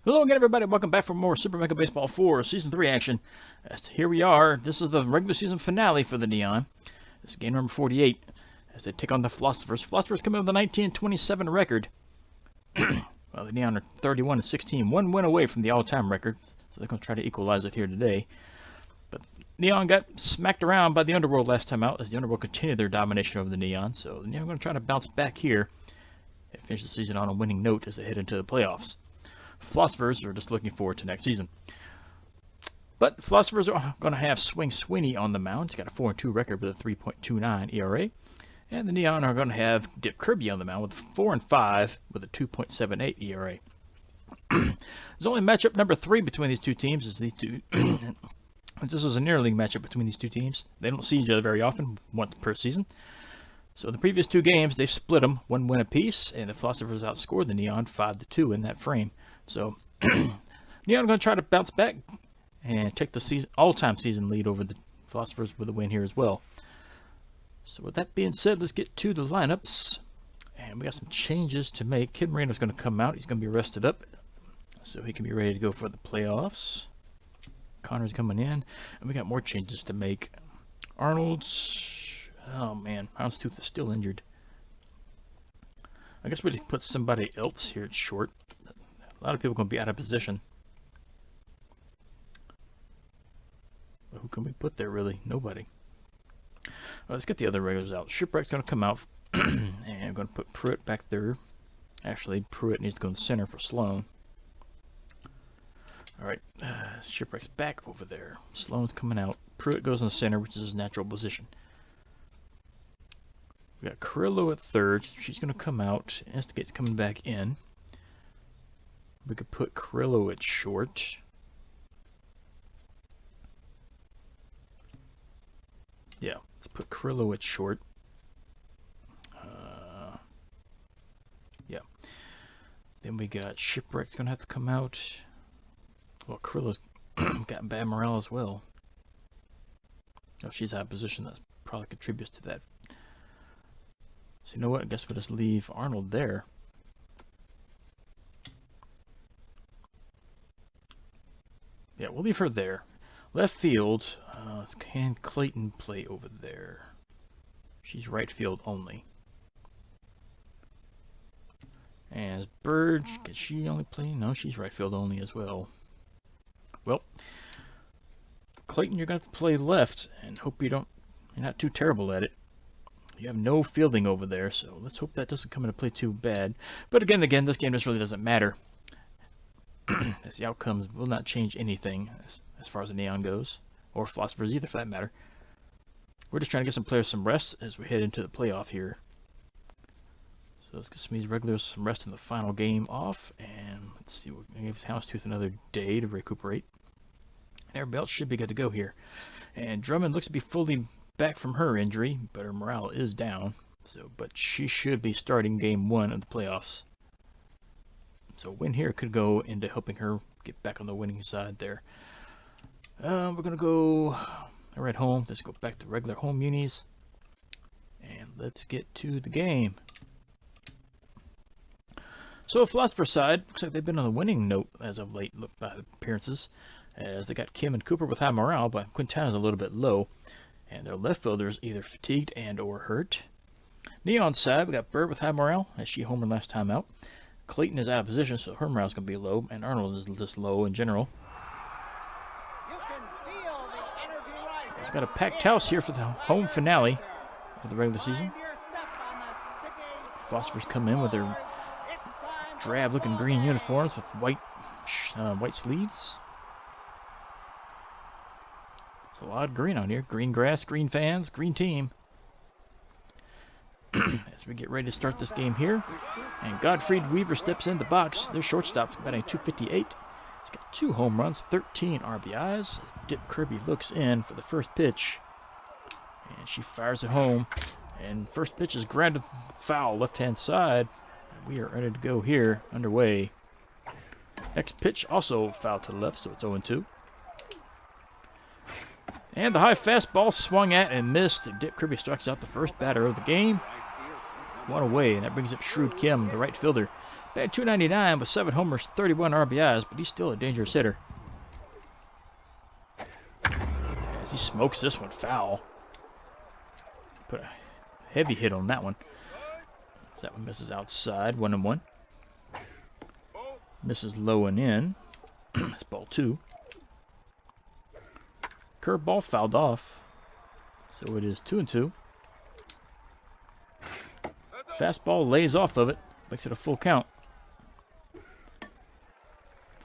Hello again, everybody. Welcome back for more Super Mega Baseball 4 Season 3 action. Here we are. This is the regular season finale for the Neon. This is game number 48 as they take on the Philosophers. Philosophers come in with a 19-27 record. Well, the Neon are 31-16, one win away from the all-time record, so they're going to try to equalize it here today. But Neon got smacked around by the Underworld last time out as the Underworld continued their domination over the Neon, so the Neon are going to try to bounce back here and finish the season on a winning note as they head into the playoffs. Philosophers are just looking forward to next season. But Philosophers are going to have Swing Sweeney on the mound. He's got a 4-2 record with a 3.29 ERA. And the Neon are going to have Dip Kirby on the mound with 4-5 with a 2.78 ERA. There's only matchup number 3 between these two teams. Is these two. This was a near-league matchup between these two teams. They don't see each other very often, once per season. So the previous two games, they've split them, 1 win apiece, and the Philosophers outscored the Neon 5-2 in that frame. So Neon are going to try to bounce back and take the all-time season lead over the Philosophers with a win here as well. So with that being said, let's get to the lineups. And we got some changes to make. Kid Moreno's going to come out. He's going to be rested up so he can be ready to go for the playoffs. Connor's coming in. And we got more changes to make. Arnold's... Oh man, Houndstooth is still injured. I guess we just put somebody else here at short. A lot of people are going to be out of position. But who can we put there, really? Nobody. Well, let's get the other regulars out. Shipwreck's going to come out. And I'm going to put Pruitt back there. Actually, Pruitt needs to go in the center for Sloan. Alright, Shipwreck's back over there. Sloan's coming out. Pruitt goes in the center, which is his natural position. We got Carrillo at third. She's going to come out. Instigate's coming back in. We could put Carrillo at short. Yeah, let's put Carrillo at short. Yeah. Then we got Shipwreck's going to have to come out. Well, Carrillo's got bad morale as well. Oh, she's out of position. That probably contributes to that. So you know what? I guess we'll just leave Arnold there. Yeah, we'll leave her there. Left field, can Clayton play over there? She's right field only. And Bird, can she only play? No, she's right field only as well. Well, Clayton, you're going to have to play left and hope you're not too terrible at it. You have no fielding over there, so let's hope that doesn't come into play too bad. But again, this game just really doesn't matter. As the outcomes will not change anything as far as the Neon goes, or Philosophers either for that matter. We're just trying to get some players some rest as we head into the playoff here. So let's get some of these regulars some rest in the final game off, and let's see, we'll give Houndstooth another day to recuperate. And everybody else should be good to go here. And Drummond looks to be fully back from her injury, but her morale is down. But she should be starting game 1 of the playoffs. So a win here could go into helping her get back on the winning side there. We're going to go right home. Let's go back to regular home unis. And let's get to the game. So Philosopher's side, looks like they've been on a winning note as of late, look by the appearances. As they got Kim and Cooper with high morale, but Quintana's a little bit low. And their left fielders either fatigued and or hurt. Neon side, we got Bird with high morale, as she homered last time out. Clayton is out of position, so her morale's going to be low, and Arnold is just low in general. We've got a packed house here for the home finale of the regular season. Philosophers come in with their drab-looking green uniforms with white sleeves. There's a lot of green on here. Green grass, green fans, green team. As we get ready to start this game here. And Godfried Weaver steps in the box. Their shortstop's batting .258. He's got 2 home runs, 13 RBIs. As Dip Kirby looks in for the first pitch. And she fires it home. And first pitch is grounded foul left-hand side. And we are ready to go here, underway. Next pitch also foul to the left, so it's 0-2. And the high fastball swung at and missed. Dip Kirby strikes out the first batter of the game. One away, and that brings up Shrewd Kim, the right fielder. Batting .299 with 7 homers, 31 RBIs, but he's still a dangerous hitter. As he smokes this one foul. Put a heavy hit on that one. That one misses outside, 1-1. Misses low and in. That's ball 2. Curveball fouled off. So it is 2-2. Fastball lays off of it. Makes it a full count.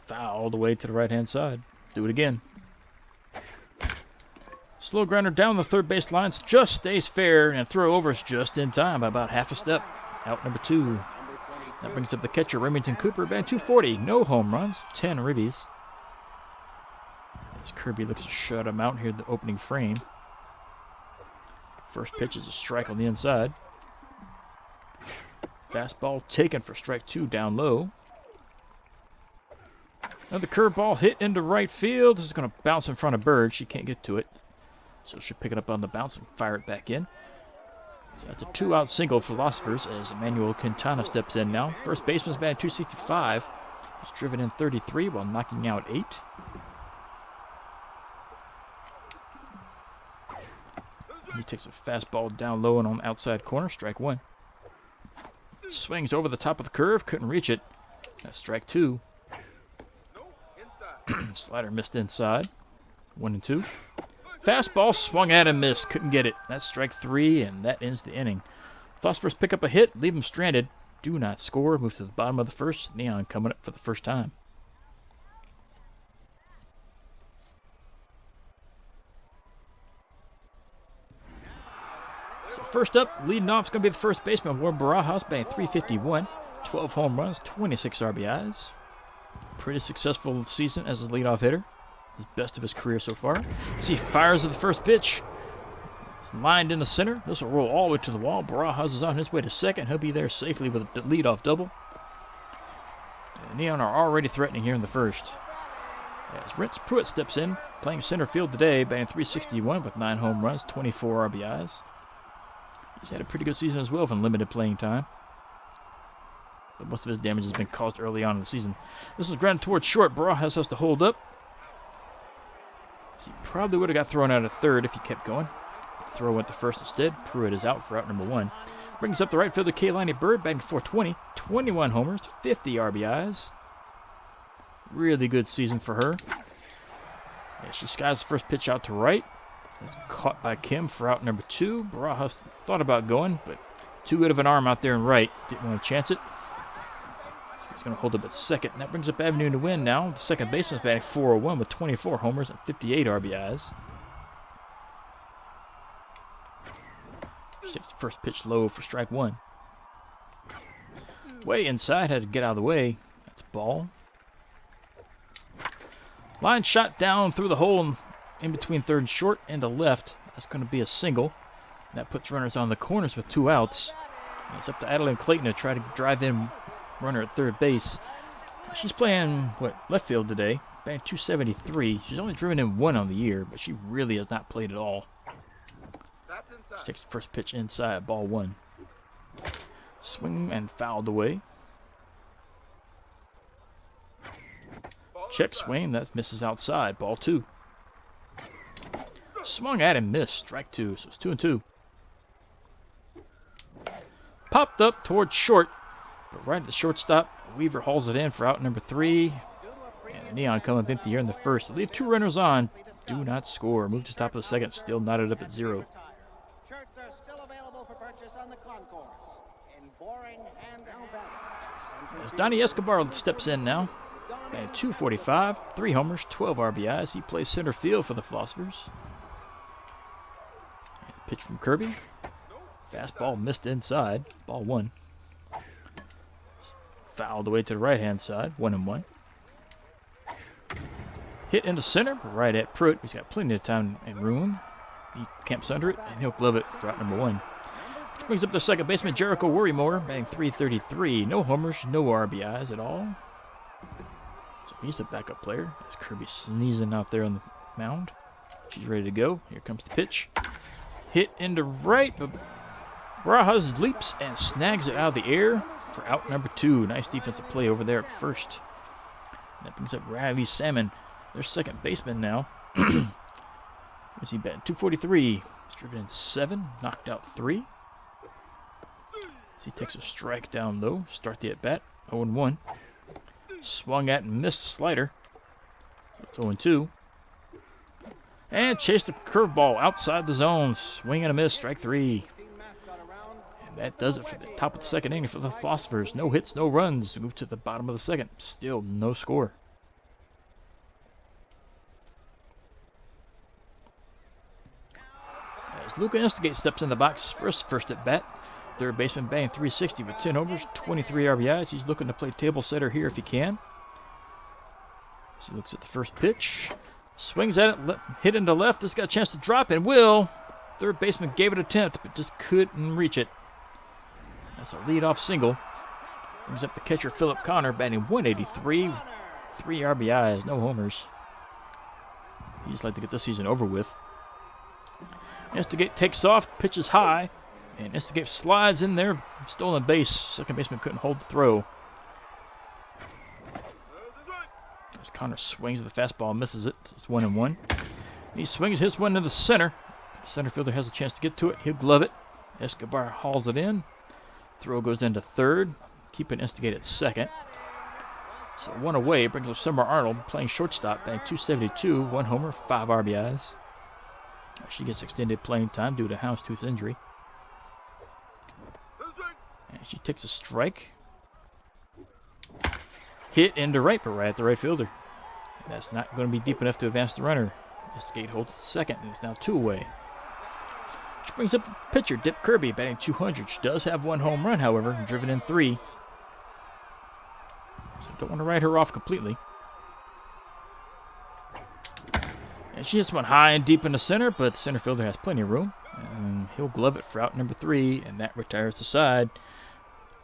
Foul all the way to the right-hand side. Do it again. Slow grounder down the third base line. Just stays fair, and throw over is just in time by about half a step. Out number 2. That brings up the catcher, Remington Cooper, batting .240. No home runs, 10 ribbies. As Kirby looks to shut him out here in the opening frame. First pitch is a strike on the inside. Fastball taken for strike 2 down low. Another curveball hit into right field. This is going to bounce in front of Bird. She can't get to it. So she'll pick it up on the bounce and fire it back in. So that's a 2-out single for Philosophers as Emmanuel Quintana steps in now. First baseman's batting .265. He's driven in 33 while knocking out 8. He takes a fastball down low and on the outside corner. Strike 1. Swings over the top of the curve. Couldn't reach it. That's strike 2. Slider missed inside. 1-2. Fastball swung at and missed. Couldn't get it. That's strike 3, and that ends the inning. Philosophers pick up a hit, leave him stranded. Do not score. Move to the bottom of the first. Neon coming up for the first time. So first up, leading off is going to be the first baseman, Warren Barajas, batting .351. 12 home runs, 26 RBIs. Pretty successful season as a leadoff hitter. His best of his career so far. See, fires at the first pitch. It's lined in the center. This will roll all the way to the wall. Barajas is on his way to second. He'll be there safely with a leadoff double. The Neon are already threatening here in the first. As Rentz Pruitt steps in, playing center field today, batting .361 with 9 home runs, 24 RBIs. He's had a pretty good season as well from limited playing time. But most of his damage has been caused early on in the season. This is grounded towards short. Barajas has to hold up. So he probably would have got thrown out at third if he kept going. The throw went to first instead. Pruitt is out for out number 1. Brings up the right fielder, Kaylani Bird, batting .420. 21 homers, 50 RBIs. Really good season for her. Yeah, she skies the first pitch out to right. That's caught by Kim for out number 2. Barajas thought about going, but too good of an arm out there in right. Didn't want to chance it. So he's going to hold up at second. And that brings up Avenue to win now. The second baseman's batting .401 with 24 homers and 58 RBIs. She takes the first pitch low for strike 1. Way inside, had to get out of the way. That's a ball. Line shot down through the hole in between third and short and to left. That's going to be a single. And that puts runners on the corners with 2 outs. And it's up to Adeline Clayton to try to drive in runner at third base. She's playing, left field today. Batting .273. She's only driven in 1 on the year, but she really has not played at all. She takes the first pitch inside, ball 1. Swing and fouled away. Check swing, that misses outside, ball 2. Swung at and missed, strike 2, so it's 2-2. Popped up towards short, but right at the shortstop, Weaver hauls it in for out number 3. And Neon come up empty here in the first. They leave 2 runners on, do not score. Move to top of the second, still knotted up at 0. Shirts are still available for purchase on the concourse in Boring and Alabama. As Donnie Escobar steps in now, batting .245, 3 homers, 12 RBIs. He plays center field for the Philosophers. And pitch from Kirby. Fastball missed inside, ball 1. Fouled away to the right-hand side, 1-1. Hit into center, right at Pruitt. He's got plenty of time and room. He camps under it, and he'll glove it for out number 1. Which brings up the second baseman, Jericho Worrymore, batting .333. No homers, no RBIs at all. So he's a backup player. As Kirby sneezing out there on the mound. She's ready to go. Here comes the pitch. Hit into right, but Barajas leaps and snags it out of the air for out number 2. Nice defensive play over there at first. That brings up Riley Salmon, their second baseman now. Is he batting 243? He's driven in 7, knocked out 3. As he takes a strike down low, start the at bat, 0-1. Swung at and missed slider. It's 0-2. And chased the curveball outside the zone. Swing and a miss, strike 3. And that does it for the top of the second inning for the Philosophers. No hits, no runs. Move to the bottom of the second. Still no score. As Luca Instigate steps in the box first at bat. Third baseman batting 360 with 10 homers, 23 RBIs. He's looking to play table setter here if he can. As he looks at the first pitch. Swings at it, hit into left. This got a chance to drop and will. Third baseman gave it an attempt, but just couldn't reach it. That's a leadoff single. Brings up the catcher Philip Connor, batting 183, 3 RBIs, no homers. He'd just like to get this season over with. Instigate takes off, pitches high, and Instigate slides in there, stolen base. Second baseman couldn't hold the throw. As Connor swings at the fastball, misses it. So it's 1-1. He swings his one to the center. The center fielder has a chance to get to it. He'll glove it. Escobar hauls it in. Throw goes into third, keeping Instigate at second. So 1 away brings up Summer Arnold, playing shortstop, batting 272, 1 homer, 5 RBIs. She gets extended playing time due to houndstooth injury. And she takes a strike. Hit into right, but right at the right fielder. And that's not going to be deep enough to advance the runner. Instigate holds at second, and it's now 2 away. Which brings up the pitcher, Dip Kirby, batting 200. She does have 1 home run, however, driven in 3. So don't want to write her off completely. And she hits one high and deep in the center, but the center fielder has plenty of room. And he'll glove it for out number 3, and that retires the side.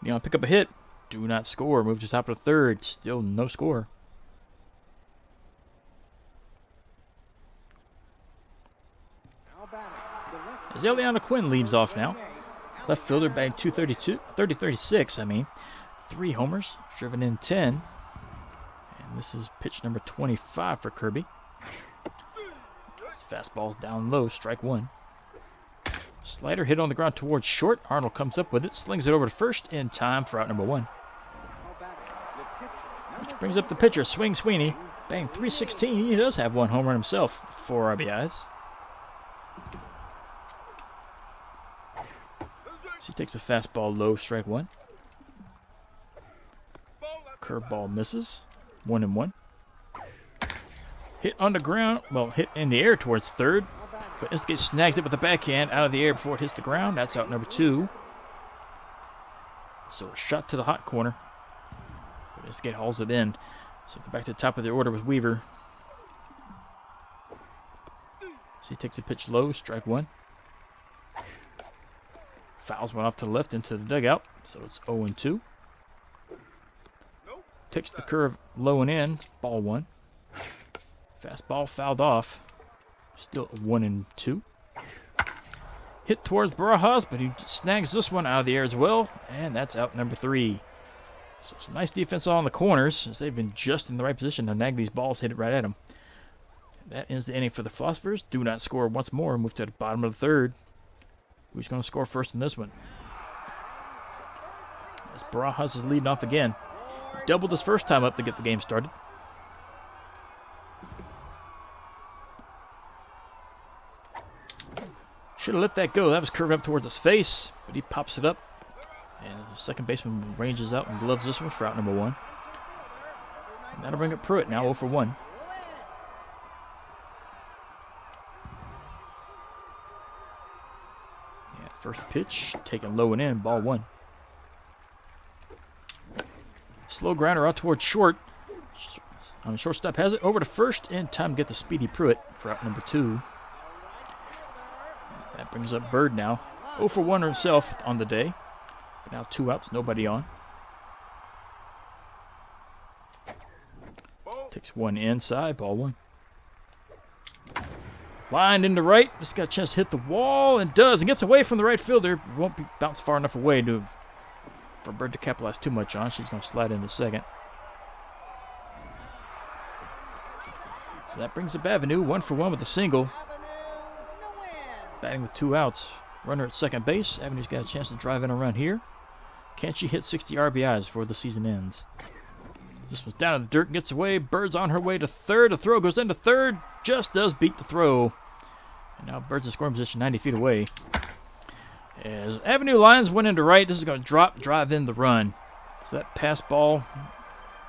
Neon pick up a hit. Do not score. Move to top of the third. Still no score. As Eliana Quinn leads off now. Left fielder batting 36, 3 homers, driven in 10. And this is pitch number 25 for Kirby. His fastball's down low, strike 1. Slider hit on the ground towards short. Arnold comes up with it, slings it over to first in time for out number 1. Which brings up the pitcher, Swing Sweeney, batting 316. He does have 1 home run himself, 4 RBIs. She takes a fastball low, strike 1. Curveball misses, 1-1. Hit on the ground, hit in the air towards third, but Instigate snags it with the backhand out of the air before it hits the ground. That's out number 2. So a shot to the hot corner. But Instigate hauls it in. So back to the top of the order with Weaver. She takes a pitch low, strike 1. Fouls one off to the left into the dugout, so it's 0-2. Takes the curve low and in, ball 1. Fastball fouled off, still 1-2. Hit towards Barajas, but he snags this one out of the air as well, and that's out number 3. So some nice defense on the corners, as they've been just in the right position to nag these balls, hit it right at them. That ends the inning for the Philosophers. Do not score once more, move to the bottom of the third. Who's going to score first in this one? As Barajas is leading off again. He doubled his first time up to get the game started. Should have let that go. That was curved up towards his face, but he pops it up. And the second baseman ranges out and gloves this one for out number 1. And that'll bring up Pruitt now 0-1. First pitch, taken low and in, ball 1. Slow grounder out towards short. On the shortstop has it over to first, and time to get the speedy Pruitt for out number 2. That brings up Bird now. 0-1 himself on the day. But now 2 outs, nobody on. Takes one inside, ball 1. Lined into right. Just got a chance to hit the wall, and does. And gets away from the right fielder. Won't be bounced far enough away for Bird to capitalize too much on. She's going to slide into second. So that brings up Avenue. 1 for 1 with a single. Batting with 2 outs. Runner at second base. Avenue's got a chance to drive in a run here. Can she hit 60 RBIs before the season ends? This one's down in the dirt and gets away. Bird's on her way to third. The throw goes into third. Just does beat the throw. And now Bird's in scoring position 90 feet away. As Avenue lines went into right, this is going to drive in the run. So that pass ball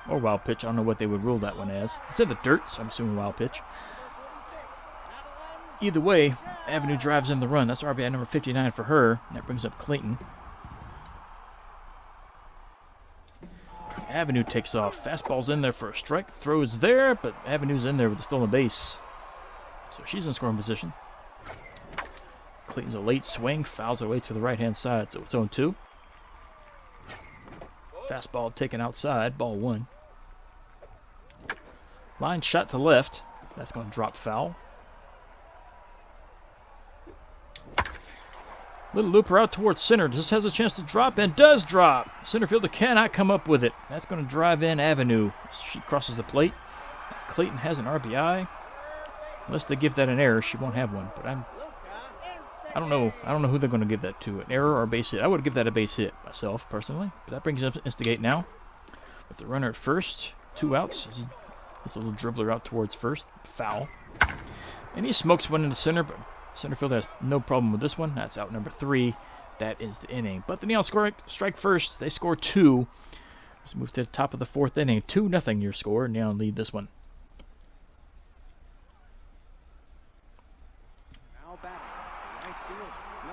or wild pitch, I don't know what they would rule that one as. It's in the dirt, so I'm assuming wild pitch. Either way, Avenue drives in the run. That's RBI number 59 for her. And that brings up Clayton. Avenue takes off. Fastball's in there for a strike. Throws there, but Avenue's in there with the stolen base. So she's in scoring position. Clayton's a late swing. Fouls her way to the right-hand side, so it's 0-2. Fastball taken outside. Ball 1. Line shot to left. That's going to drop foul. Little looper out towards center. Just has a chance to drop and does drop. Center fielder cannot come up with it. That's going to drive in Avenue. She crosses the plate. Clayton has an RBI. Unless they give that an error, she won't have one. But I don't know. I don't know who they're going to give that to. An error or a base hit. I would give that a base hit myself, personally. But that brings up to instigate now. With the runner at first. 2 outs. It's a little dribbler out towards first. Foul. And he smokes one into center, but center fielder has no problem with this one. That's out number 3. That is the inning. But the Neon strike first. They score 2. Let's move to the top of the 4th inning. 2-0 your score. Neon lead this one.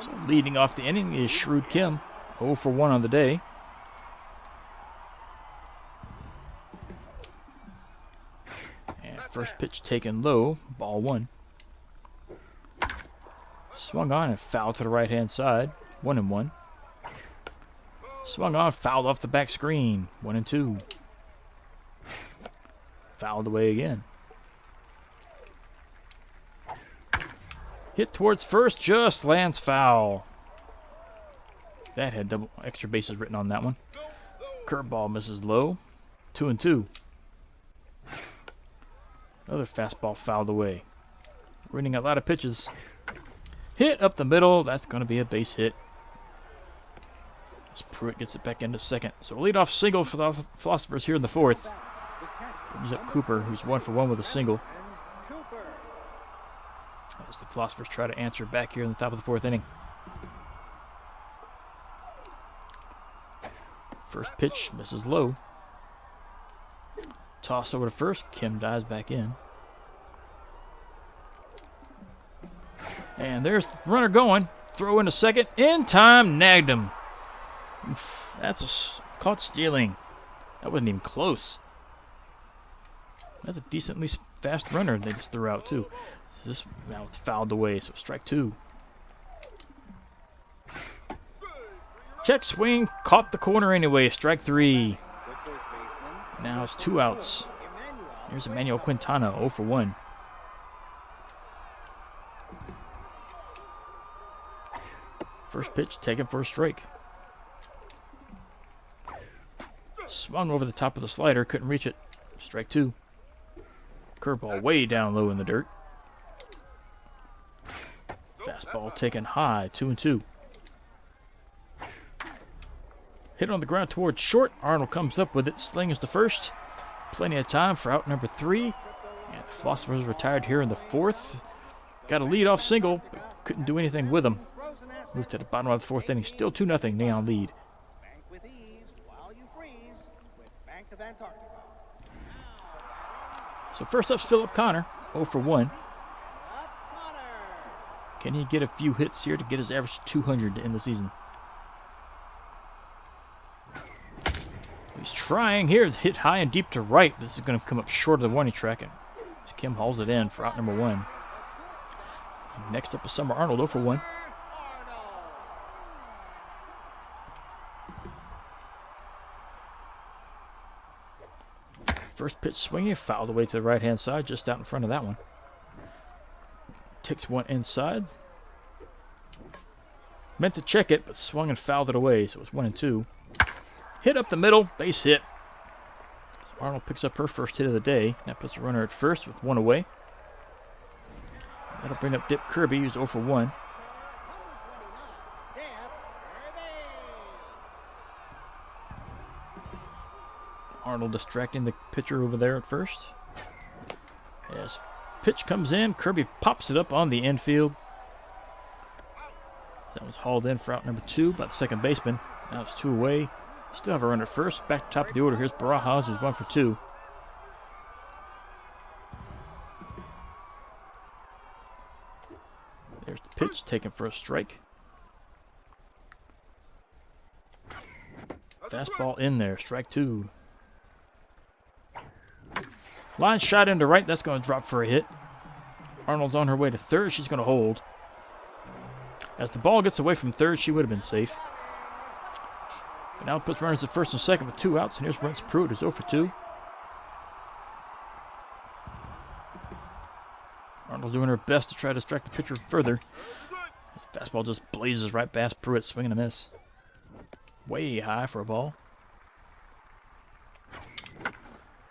So leading off the inning is Shrewd Kim. 0 for 1 on the day. And first pitch taken low. Ball 1. Swung on and fouled to the right-hand side. 1-1. Swung on, fouled off the back screen. 1-2. Fouled away again. Hit towards first, just lands foul. That had double extra bases written on that one. Curveball misses low. 2-2. Another fastball fouled away. Ruining a lot of pitches. Hit up the middle. That's going to be a base hit. As Pruitt gets it back into second. So a leadoff single for the Philosophers here in the 4th. Brings up Cooper, who's 1 for 1 with a single. As the Philosophers try to answer back here in the top of the 4th inning. First pitch misses low. Toss over to first. Kim dives back in. And there's the runner going. Throw into second. In time. Nagged him. Oof, that's caught stealing. That wasn't even close. That's a decently fast runner they just threw out too. Now it's fouled away, so strike 2. Check swing. Caught the corner anyway. Strike 3. Now it's 2 outs. Here's Emmanuel Quintana. 0 for 1. First pitch taken for a strike. Swung over the top of the slider. Couldn't reach it. Strike 2. Curveball way down low in the dirt. Fastball taken high. 2-2. Hit on the ground towards short. Arnold comes up with it. Slings to first. Plenty of time for out number 3. And the Philosophers retired here in the 4th. Got a leadoff single, but couldn't do anything with them. Moved to the bottom of the 4th inning. Still 2-0 Neon lead. Bank with ease while you freeze with Bank of Antarctica. So first up's Philip Connor. 0 for 1. Can he get a few hits here to get his average 200 to end the season? He's trying here to hit high and deep to right. This is going to come up short of the warning track. And Kim hauls it in for out number 1. Next up is Summer Arnold. 0 for 1. First pitch swinging, fouled away to the right-hand side, just out in front of that one. takes one inside. Meant to check it, but swung and fouled it away, so it's 1-2. Hit up the middle, base hit. So Arnold picks up her first hit of the day. That puts the runner at first with one away. That'll bring up Dip Kirby, who's 0 for 1. Arnold distracting the pitcher over there at first. As pitch comes in, Kirby pops it up on the infield. That was hauled in for out number 2 by the second baseman. Now it's 2 away. Still have a runner at first. Back to top of the order. Here's Barajas, who's 1 for 2. There's the pitch taken for a strike. Fastball in there. Strike 2. Line shot into right. That's going to drop for a hit. Arnold's on her way to third. She's going to hold. As the ball gets away from third, she would have been safe. But now it puts runners at first and second with 2 outs. And here's Brent Pruitt, who's 0 for 2. Arnold's doing her best to try to distract the pitcher further. His fastball just blazes right past Pruitt, swinging a miss. Way high for a ball.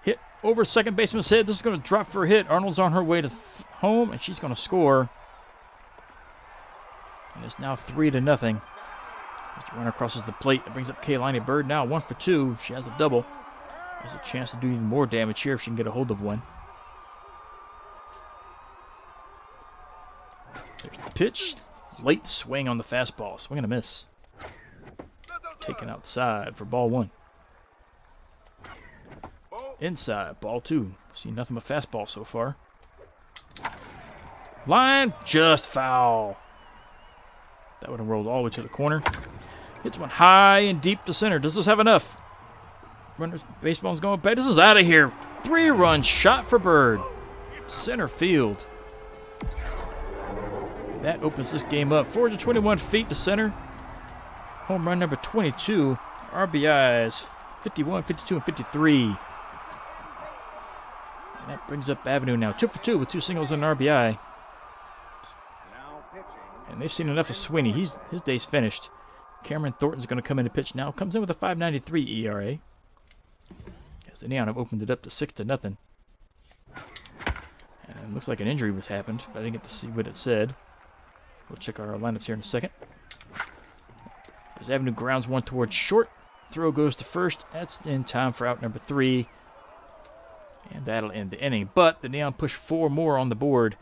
Hit over second baseman's head. This is going to drop for a hit. Arnold's on her way to home, and she's going to score. And it's now 3-0. As the runner crosses the plate, it brings up Kaylani Bird. Now 1 for 2. She has a double. There's a chance to do even more damage here if she can get a hold of one. There's the pitch. Late swing on the fastball. Swing and a miss. Taken outside for ball 1. Inside, ball 2. See nothing but fastball so far. Line, just foul. That would have rolled all the way to the corner. Hits one high and deep to center. Does this have enough? Runner's baseball's going back. This is out of here. 3-run shot for Bird. Center field. That opens this game up. 421 feet to center. Home run number 22. RBIs 51, 52, and 53. And that brings up Avenue now. 2 for 2 with 2 singles and an RBI. And they've seen enough of Sweeney. His day's finished. Cameron Thornton's going to come in and pitch now. Comes in with a 5.93 ERA. As the Neon have opened it up to 6-0. And it looks like an injury was happened, but I didn't get to see what it said. We'll check our lineups here in a second. As Avenue grounds one towards short. Throw goes to first. That's in time for out number 3. And that'll end the inning. But the Neon push 4 more on the board.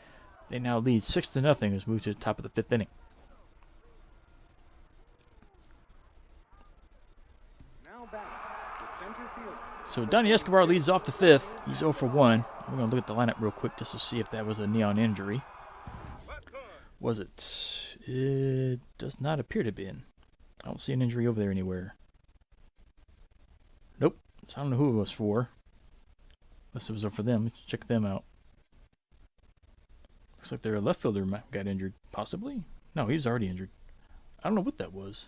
They now lead 6-0 as moved to the top of the 5th inning. Now back to center field. So Donnie Escobar leads off the 5th. He's 0 for 1. We're going to look at the lineup real quick just to see if that was a Neon injury. Was it? It does not appear to be. I don't see an injury over there anywhere. Nope. So I don't know who it was for. Unless it was for them. Let's check them out. Looks like their left fielder got injured. Possibly? No, he was already injured. I don't know what that was.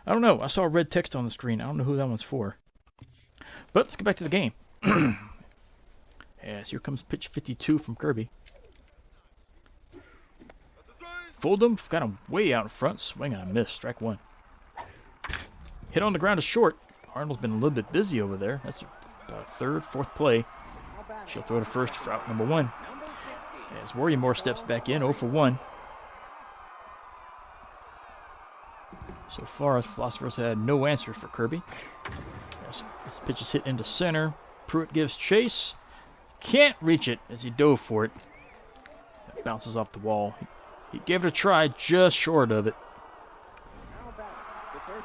I don't know. I saw red text on the screen. I don't know who that one's for. But let's get back to the game. Yes, here comes pitch 52 from Kirby. Fooled him. Got him way out in front. Swing and a miss. Strike 1. Hit on the ground to short. Arnold's been a little bit busy over there. That's about 3rd, 4th play. She'll throw to first for out number 1. As Worrymore steps back in, 0 for 1. So far, as Philosophers had no answers for Kirby. As this pitch is hit into center, Pruitt gives chase. Can't reach it as he dove for it. It bounces off the wall. He gave it a try, just short of it.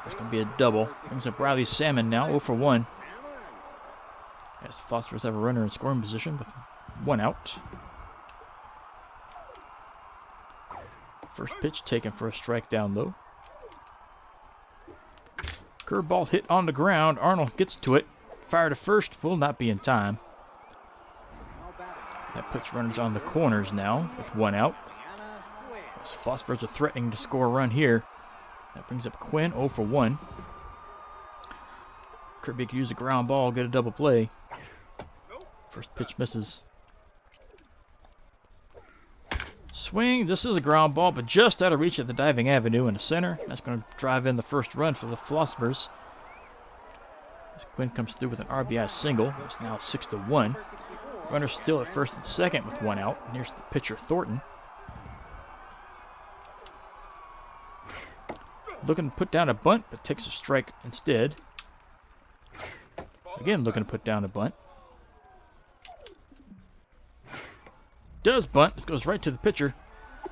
It's going to be a double. Brings up Riley Salmon now, 0 for 1. As the Philosophers have a runner in scoring position with 1 out. First pitch taken for a strike down low. Curveball hit on the ground. Arnold gets to it. Fire to first. Will not be in time. That puts runners on the corners now with 1 out. As Philosophers are threatening to score a run here. That brings up Quinn, 0 for 1. Kirby could use a ground ball, get a double play. First pitch misses. Swing. This is a ground ball, but just out of reach of the diving avenue in the center. That's going to drive in the first run for the Philosophers. As Quinn comes through with an RBI single. It's now 6-1. Runners still at first and second with one out. And here's the pitcher, Thornton. Looking to put down a bunt, but takes a strike instead. Again, looking to put down a bunt. Does bunt. This goes right to the pitcher.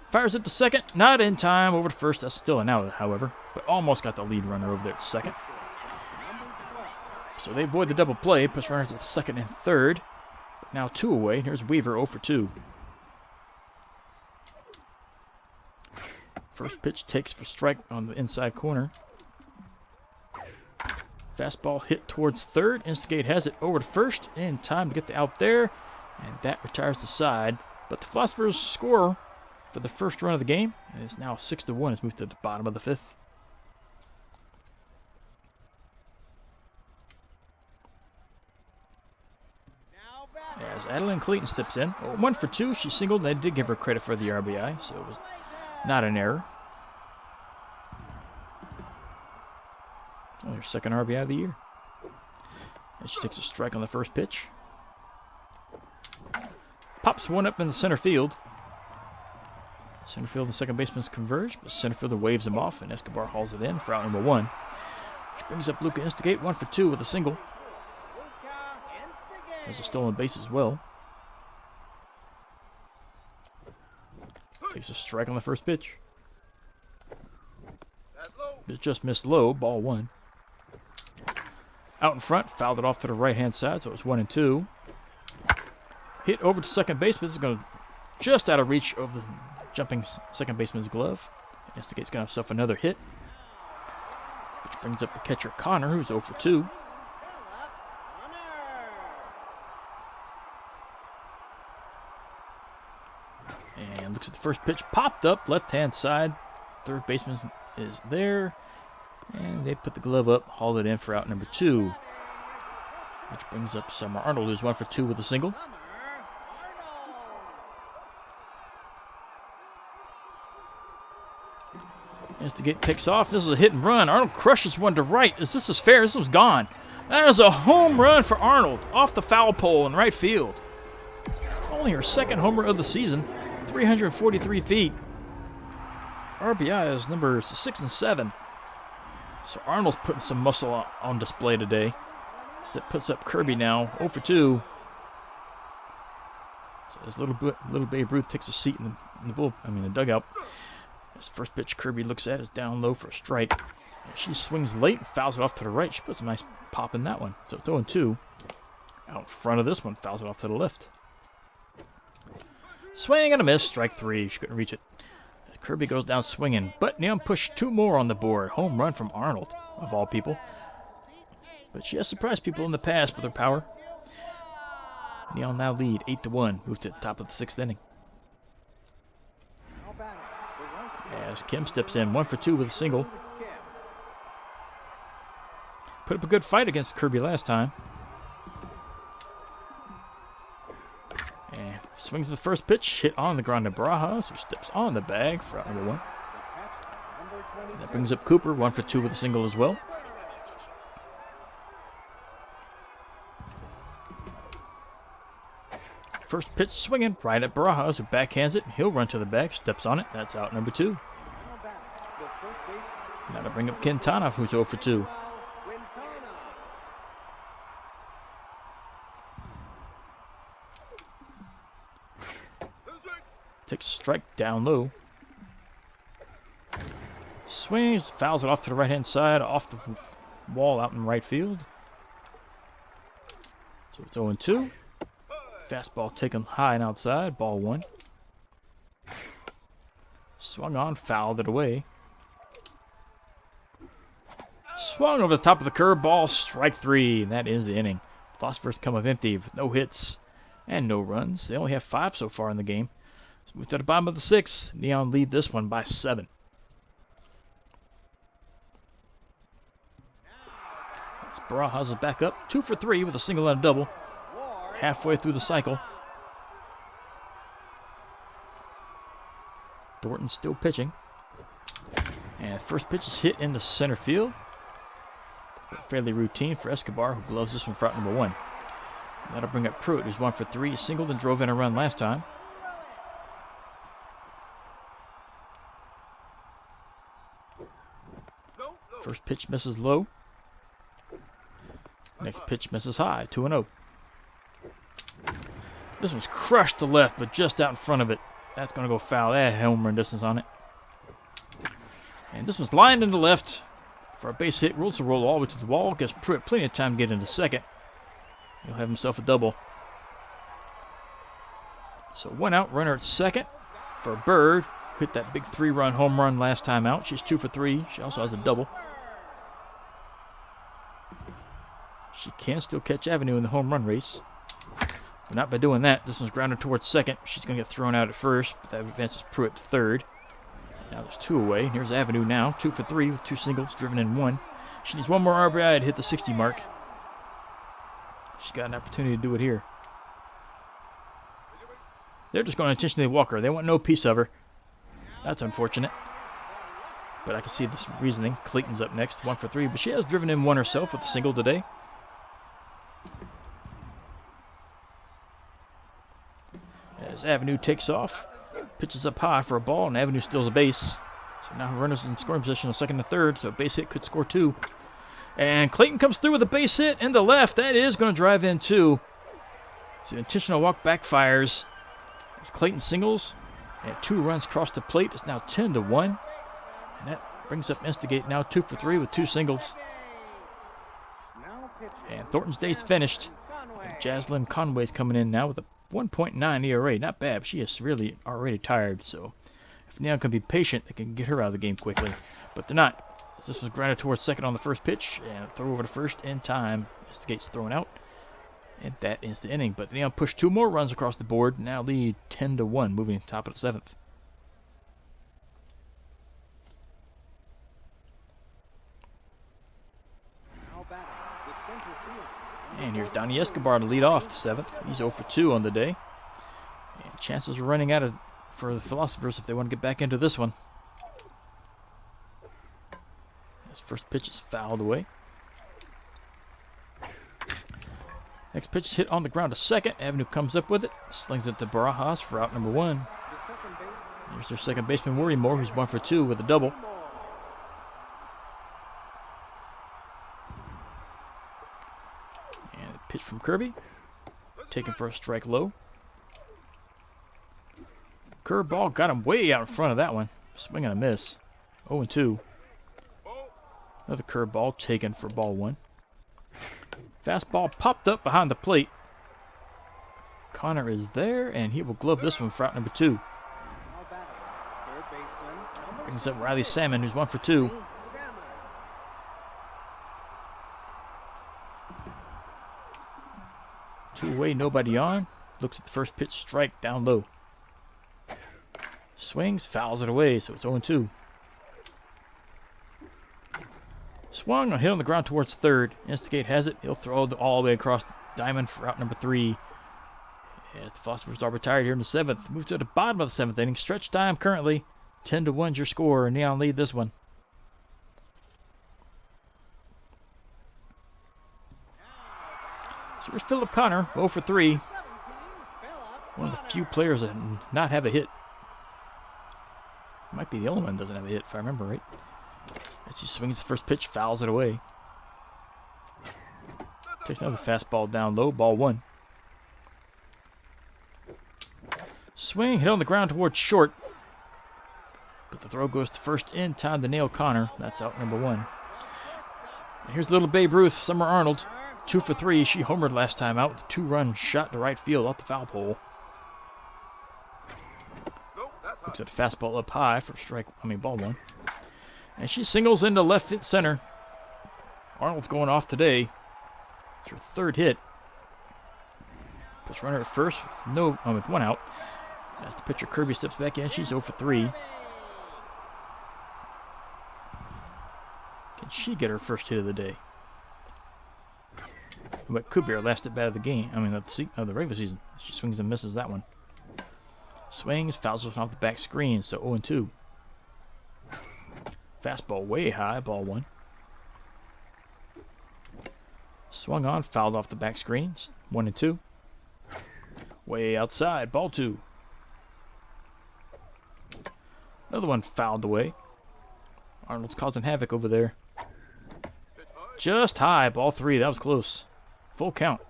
Fires it to second. Not in time. Over to first. That's still an out, however. But almost got the lead runner over there at second. So they avoid the double play. Puts runners at second and third. But now 2 away. Here's Weaver 0 for 2. First pitch takes for strike on the inside corner. Fastball hit towards third. Instigate has it over to first. In time to get the out there. And that retires the side. But the Philosophers score for the first run of the game. And it's now 6-1. It's moved to the bottom of the fifth. As Adeline Clayton steps in. 1 for 2. She singled. They did give her credit for the RBI. So it was not an error. Only her second RBI of the year. And she takes a strike on the first pitch. Pops one up in the center field. Center field and second baseman's converge, but center fielder waves him off, and Escobar hauls it in for out number 1. Which brings up Luca Instigate, 1 for 2 with a single. Has a stolen base as well. Takes a strike on the first pitch. It just missed low, ball 1. Out in front, fouled it off to the right-hand side, so it was 1-2. Hit over to second base, but this is going to just out of reach of the jumping second baseman's glove. Instigate's going to have himself another hit, which brings up the catcher Connor, who's 0 for 2. And looks at the first pitch, popped up left-hand side. Third baseman is there, and they put the glove up, haul it in for out number 2, which brings up Summer Arnold, who's 1 for 2 with a single. Instigate takes off. This is a hit and run. Arnold crushes one to right. This is fair. This one's gone. That is a home run for Arnold off the foul pole in right field. Only her second homer of the season. 343 feet. RBI is numbers 6 and 7. So Arnold's putting some muscle on display today. So that puts up Kirby now 0 for 2. So as little Babe Ruth takes a seat in the dugout. His first pitch Kirby looks at is down low for a strike. And she swings late and fouls it off to the right. She puts a nice pop in that one. So it's 0-2. Out in front of this one, fouls it off to the left. Swing and a miss, strike 3. She couldn't reach it. Kirby goes down swinging, but Neon pushed 2 more on the board. Home run from Arnold, of all people. But she has surprised people in the past with her power. Neon now lead 8-1. Move to the top of the 6th inning. As Kim steps in, 1 for 2 with a single. Put up a good fight against Kirby last time. And swings the first pitch, hit on the ground to Barajas, who steps on the bag for out number 1. And that brings up Cooper, 1 for 2 with a single as well. First pitch swinging right at Barajas, who backhands it. He'll run to the bag, steps on it. That's out number 2. Now to bring up Quintana, who's 0 for 2. Takes a strike down low. Swings, fouls it off to the right-hand side, off the wall out in right field. So it's 0-2. Fastball taken high and outside, ball 1. Swung on, fouled it away. Swung over the top of the curveball, strike 3, and that is the inning. Philosophers come up empty with no hits and no runs. They only have 5 so far in the game. Let's move to the bottom of the 6th. Neon lead this one by 7. Barajas is back up, 2 for 3 with a single and a double. Halfway through the cycle. Thornton still pitching. And first pitch is hit into center field. But fairly routine for Escobar, who gloves this one for out number 1. That'll bring up Pruitt, who's 1 for 3. He singled and drove in a run last time. First pitch misses low. Next pitch misses high, 2-0. This one's crushed to left, but just out in front of it. That's going to go foul. That had home run distance on it. And this one's lined into left for a base hit. Rules the roll all the way to the wall. Gives Pruitt plenty of time to get into second. He'll have himself a double. So 1 out, runner at second for Bird. Hit that big 3-run home run last time out. She's 2 for 3. She also has a double. She can still catch Avenue in the home run race. But not by doing that. This one's grounded towards second. She's going to get thrown out at first, but that advances Pruitt to third. Now there's 2 away. Here's Avenue now, 2 for 3 with 2 singles, driven in 1. She needs 1 more RBI to hit the 60 mark. She's got an opportunity to do it here. They're just going to intentionally walk her. They want no piece of her. That's unfortunate. But I can see this reasoning. Clayton's up next, 1 for 3, but she has driven in 1 herself with a single today. As Avenue takes off, pitches up high for a ball, and Avenue steals a base. So now runners in scoring position on second and third, so a base hit could score 2. And Clayton comes through with a base hit in the left. That is going to drive in 2. So intentional walk backfires. As Clayton singles, and 2 runs across the plate. It's now 10-1. And that brings up Instigate, now 2 for 3 with 2 singles. And Thornton's day's finished. And Jaslyn Conway's coming in now with a 1.9 ERA. Not bad, but she is really already tired. So if Neon can be patient, they can get her out of the game quickly. But they're not. This was grounded towards second on the first pitch. And throw over to first in time. Instigate's thrown out. And that ends the inning. But Neon pushed 2 more runs across the board. Now lead 10-1, moving to the top of the 7th. And here's Donnie Escobar to lead off the 7th. He's 0 for 2 on the day. And chances are running out for the Philosophers if they want to get back into this one. His first pitch is fouled away. Next pitch is hit on the ground to second. Avenue comes up with it. Slings it to Barajas for out number 1. Here's their second baseman, Worrymore, who's 1 for 2 with a double. Pitch from Kirby, taken for a strike low. Curveball got him way out in front of that one. Swing and a miss. 0-2. Another curveball taken for ball 1. Fastball popped up behind the plate. Connor is there, and he will glove this one for out number 2. Brings up Riley Salmon, who's 1 for 2. Two away, nobody on. Looks at the first pitch, strike down low. Swings, fouls it away, so it's 0-2. Swung, a hit on the ground towards third. Instigate has it. He'll throw it all the way across the diamond for out number 3. As the Philosophers are retired here in the 7th. Move to the bottom of the 7th inning. Stretch time currently. 10-1's your score. Neon lead this one. So here's Philip Connor, 0 for 3. One of the few players that not have a hit. Might be the only one that doesn't have a hit, if I remember right. As he swings the first pitch, fouls it away. Takes another fastball down low, ball 1. Swing, hit on the ground towards short. But the throw goes to first in time to nail Connor. That's out number 1. And here's little Babe Ruth, Summer Arnold. 2 for 3. She homered last time out with a 2-run shot to right field off the foul pole. Looks at a fastball up high for ball 1. And she singles into left field center. Arnold's going off today. It's her 3rd hit. Puts runner at first with 1 out. As the pitcher Kirby steps back in, she's 0 for 3. Can she get her first hit of the day? But could be her last at bat of the game. Of the regular season. She swings and misses that one. Swings, fouls off the back screen, so 0-2. Fastball way high, ball 1. Swung on, fouled off the back screens, 1-2. Way outside, ball 2. Another one fouled away. Arnold's causing havoc over there. Just high, ball 3. That was close. Full count.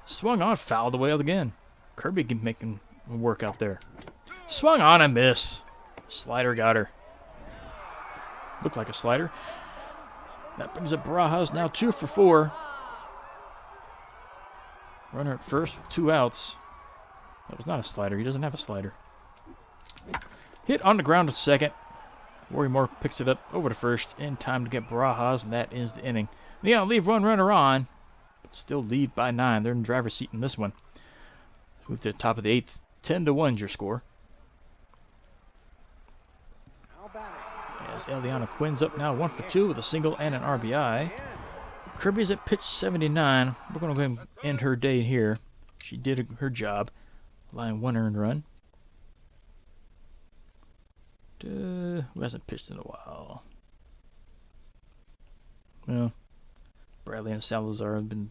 Swung on, fouled away again. Kirby making work out there. Swung on a miss. Slider got her. Looked like a slider. That brings up Barajas now 2 for 4. Runner at first with 2 outs. That was not a slider. He doesn't have a slider. Hit on the ground at second. Rory Moore picks it up over to first in time to get Barajas, and that ends the inning. Neon leave one runner on, but still lead by 9. They're in the driver's seat in this one. Move to the top of the 8th. 10-1 is your score. As Eliana Quinn's up now 1 for 2 with a single and an RBI. Kirby's at pitch 79. We're going to go ahead and end her day here. She did her job. Allowing 1 earned run. Who hasn't pitched in a while? Well, Bradley and Salazar have been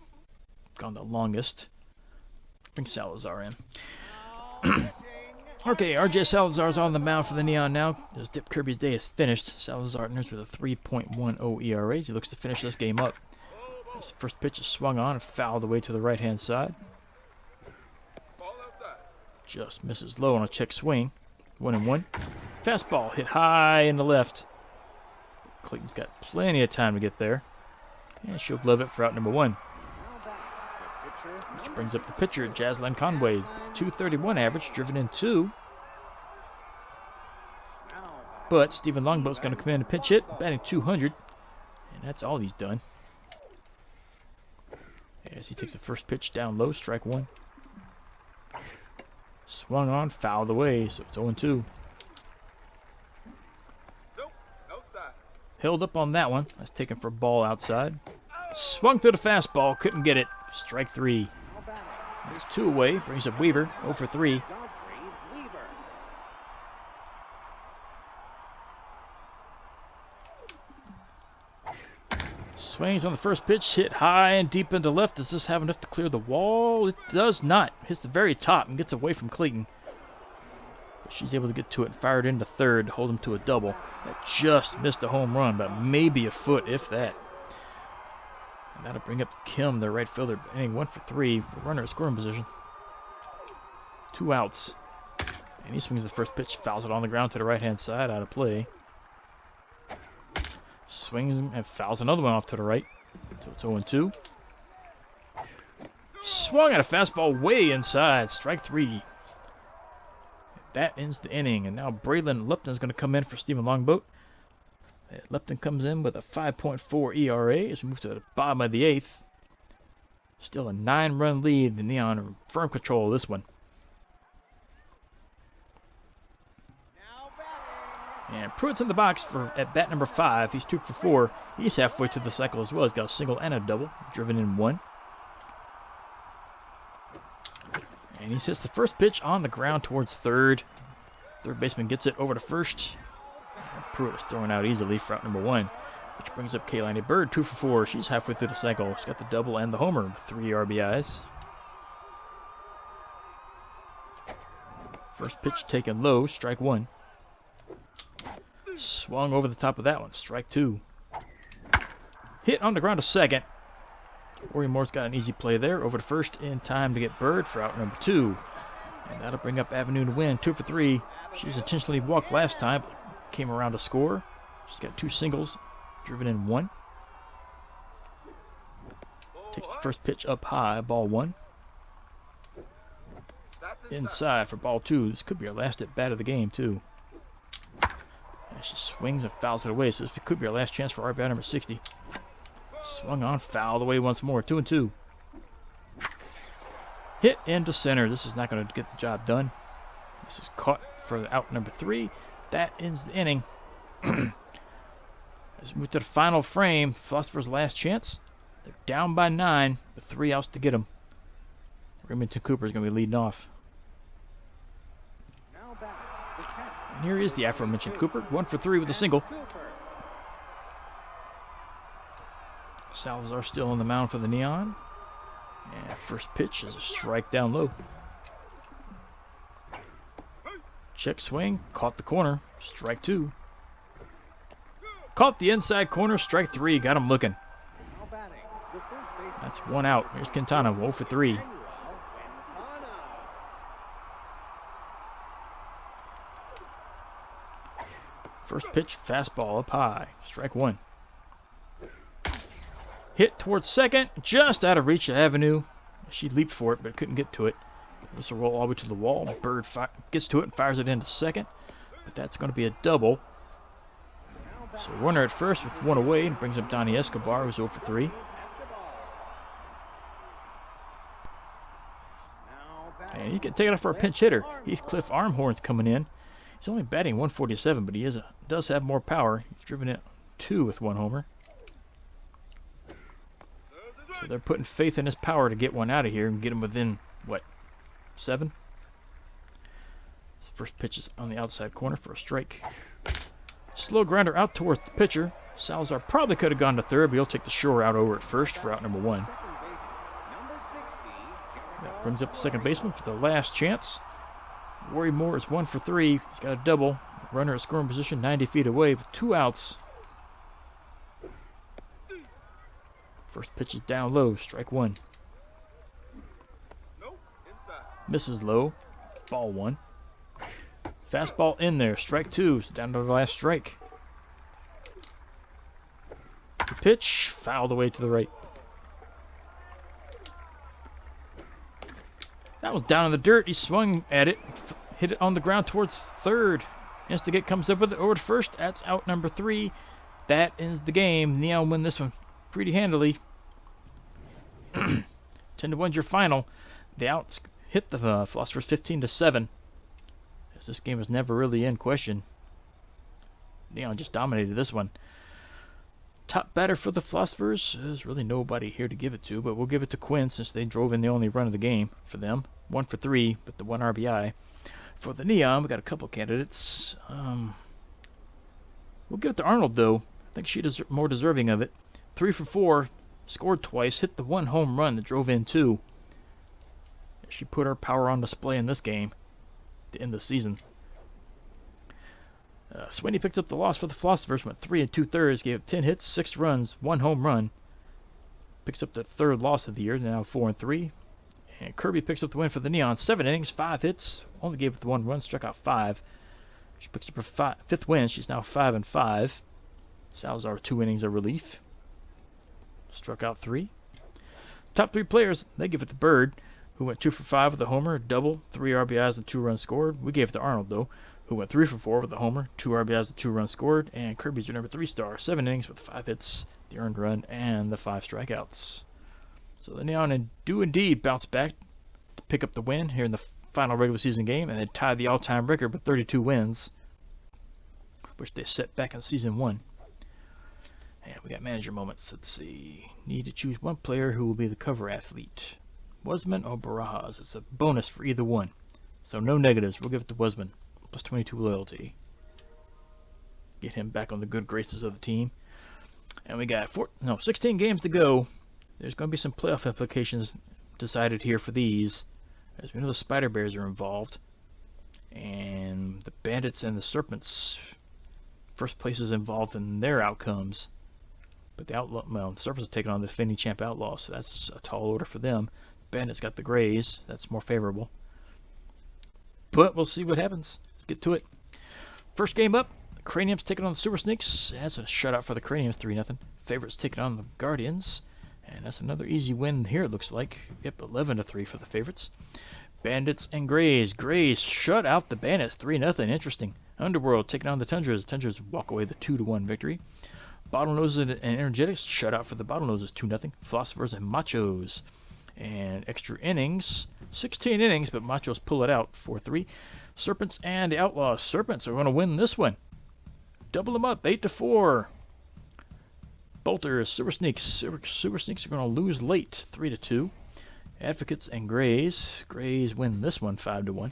gone the longest. Bring Salazar in. Okay, RJ Salazar's on the mound for the Neon now. As Dip Kirby's day is finished, Salazar enters with a 3.10 ERA. He looks to finish this game up. His first pitch is swung on and fouled away to the right-hand side. Just misses low on a check swing. 1-1. Fastball hit high in the left. Clayton's got plenty of time to get there. And she'll glove it for out number 1. Which brings up the pitcher, Jaslyn Conway. 231 average, driven in 2. But Stephen Longboat's going to come in and pinch hit, batting 200. And that's all he's done. As he takes the first pitch down low, strike 1. Swung on, fouled away, so it's 0-2. Held up on that one. That's taken for a ball outside. Swung through the fastball, couldn't get it. Strike 3. There's 2 away, brings up Weaver, 0 for 3. Swings on the first pitch, hit high and deep into left. Does this have enough to clear the wall? It does not. Hits the very top and gets away from Clayton. But she's able to get to it and fire it into third, hold him to a double. That just missed a home run, but maybe a foot, if that. And that'll bring up Kim, their right fielder, inning 1 for 3. Runner at scoring position. 2 outs. And he swings the first pitch, fouls it on the ground to the right-hand side, out of play. Swings and fouls another one off to the right. So it's 0-2. Swung at a fastball way inside. Strike 3. That ends the inning. And now Braylon Lupton's going to come in for Stephen Longboat. Lupton comes in with a 5.4 ERA as we move to the bottom of the 8th. Still a 9-run lead. The Neon are in firm control of this one. And Pruitt's in the box at bat number 5. He's 2 for 4. He's halfway to the cycle as well. He's got a single and a double, driven in 1. And he hits the first pitch on the ground towards third. Third baseman gets it over to first. And Pruitt is throwing out easily for out number 1, which brings up Kaylani Bird, 2 for 4. She's halfway through the cycle. She's got the double and the homer with 3 RBIs. First pitch taken low, strike 1. Swung over the top of that one. Strike 2. Hit on the ground to second. Rory Moore's got an easy play there. Over to first in time to get Bird for out number 2. And that'll bring up Avenue to win. 2 for 3. She's intentionally walked last time, but came around to score. She's got 2 singles, driven in 1. Takes the first pitch up high, ball 1. Inside for ball 2. This could be our last at bat of the game, too. She swings and fouls it away, so this could be our last chance for RBI number 60. Swung on, fouled away once more. 2-2. Hit into center. This is not going to get the job done. This is caught for out number 3. That ends the inning. As we move to the final frame, Philosopher's last chance. They're down by 9, with 3 outs to get them. Remington Cooper is going to be leading off. And here is the aforementioned Cooper, 1 for 3 with a single. Salazar still on the mound for the Neon. And first pitch is a strike down low. Check swing, caught the corner, strike 2. Caught the inside corner, strike 3, got him looking. That's 1 out. Here's Quintana, 0 for 3. First pitch, fastball up high, strike 1. Hit towards second, just out of reach of Avenue. She leaped for it, but couldn't get to it. This will roll all the way to the wall. Bird gets to it and fires it into second, but that's going to be a double. So runner at first with 1 away and brings up Donnie Escobar, who's 0 for 3. And he can take it off for a pinch hitter. Heathcliff Armhorn's coming in. He's only batting 147, but he does have more power. He's driven it 2 with 1 homer. So they're putting faith in his power to get one out of here and get him within, what, 7? This first pitch is on the outside corner for a strike. Slow grinder out towards the pitcher. Salazar probably could have gone to third, but he'll take the shore out over at first for out number 1. That brings up the second baseman for the last chance. Rory Moore is 1 for 3. He's got a double. Runner at scoring position 90 feet away with 2 outs. First pitch is down low, strike 1. Misses low, ball 1. Fastball in there, strike 2. It's down to the last strike. The pitch fouled away to the right. That was down in the dirt. He swung at it, hit it on the ground towards third. Instigate comes up with it over to first. That's out number 3. That ends the game. Neon win this one pretty handily. 10-1 your final. The outs hit the Philosophers 15-7. As this game was never really in question. Neon just dominated this one. Top batter for the Philosophers. There's really nobody here to give it to, but we'll give it to Quinn since they drove in the only run of the game for them. 1 for 3, but the 1 RBI. For the Neon, we got a couple candidates. We'll give it to Arnold, though. I think she's more deserving of it. 3 for 4, scored twice, hit the 1 home run that drove in 2. She put her power on display in this game to end the season. Sweeney picked up the loss for the Philosophers, went 3 2/3, gave up 10 hits, 6 runs, 1 home run. Picks up the 3rd loss of the year, now 4-3. And Kirby picks up the win for the Neon, 7 innings, 5 hits, only gave up the 1 run, struck out 5. She picks up her 5th win, she's now 5-5. Salazar 2 innings of relief, struck out 3. Top 3 players, they give it to Bird, who went 2 for 5 with a homer, a double, 3 RBIs and 2 runs scored. We gave it to Arnold, though, who went 3 for 4 with a homer, 2 RBIs and 2 runs scored. And Kirby's your number 3 star, 7 innings with 5 hits, the earned run, and the 5 strikeouts. So the Neon do indeed bounce back to pick up the win here in the final regular season game, and they tie the all-time record with 32 wins, which they set back in season 1. And we got manager moments. Let's see. Need to choose one player who will be the cover athlete. Wasman or Barajas. It's a bonus for either one. So no negatives. We'll give it to Wasman. Plus 22 loyalty. Get him back on the good graces of the team. And we got 16 games to go. There's going to be some playoff implications decided here for these. As we know, the Spider Bears are involved. And the Bandits and the Serpents, first place is involved in their outcomes. But the Serpents are taking on the defending champ Outlaws, so that's a tall order for them. Bandits got the Grays. That's more favorable. But we'll see what happens. Let's get to it. First game up, the Craniums taking on the Super Sneaks. That's a shutout for the Craniums, 3-0. Favorites taking on the Guardians. And that's another easy win here, it looks like. Yep, 11-3 for the favorites. Bandits and Grays. Grays shut out the Bandits, 3-0. Interesting. Underworld taking on the Tundras. Tundras walk away the 2-1 victory. Bottlenoses and Energetics shut out for the Bottlenoses, 2-0. Philosophers and Machos. And extra innings, 16 innings, but Machos pull it out, 4-3. Serpents and the Outlaws. Serpents are going to win this one. Double them up, 8-4. Bolters, Super Sneaks. Super Sneaks are going to lose late, 3-2. Advocates and Grays. Grays win this one, 5-1.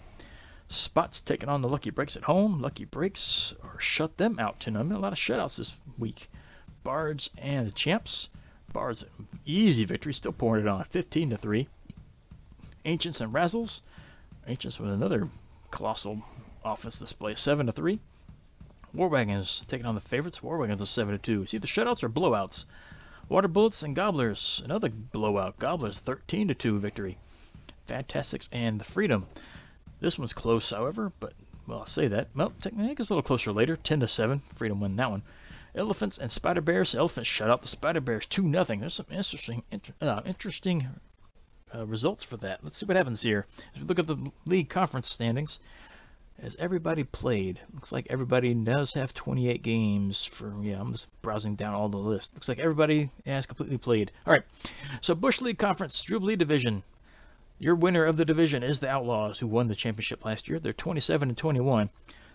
Spots taking on the Lucky Breaks at home. Lucky Breaks or shut them out 10-0. A lot of shutouts this week. Bards and the Champs. Bards easy victory, still pouring it on, 15-3. Ancients and Razzles. Ancients with another colossal offense display, 7-3. War Wagons taking on the favorites. War Wagons are 7-2. See, the shutouts are blowouts. Water Bullets and Gobblers, another blowout. Gobblers 13-2 victory. Fantastics and the Freedom. This one's close, however, but, well, I'll say that. Well, technically, it gets a little closer later. 10-7. Freedom win that one. Elephants and Spider Bears. Elephants shut out the Spider Bears 2-0. There's some interesting results for that. Let's see what happens here. As we look at the league conference standings, as everybody played, looks like everybody does have 28 games for, yeah, I'm just browsing down all the list. Looks like everybody has completely played. All right, so Bush League Conference, Jubilee Division. Your winner of the division is the Outlaws, who won the championship last year. They're 27-21.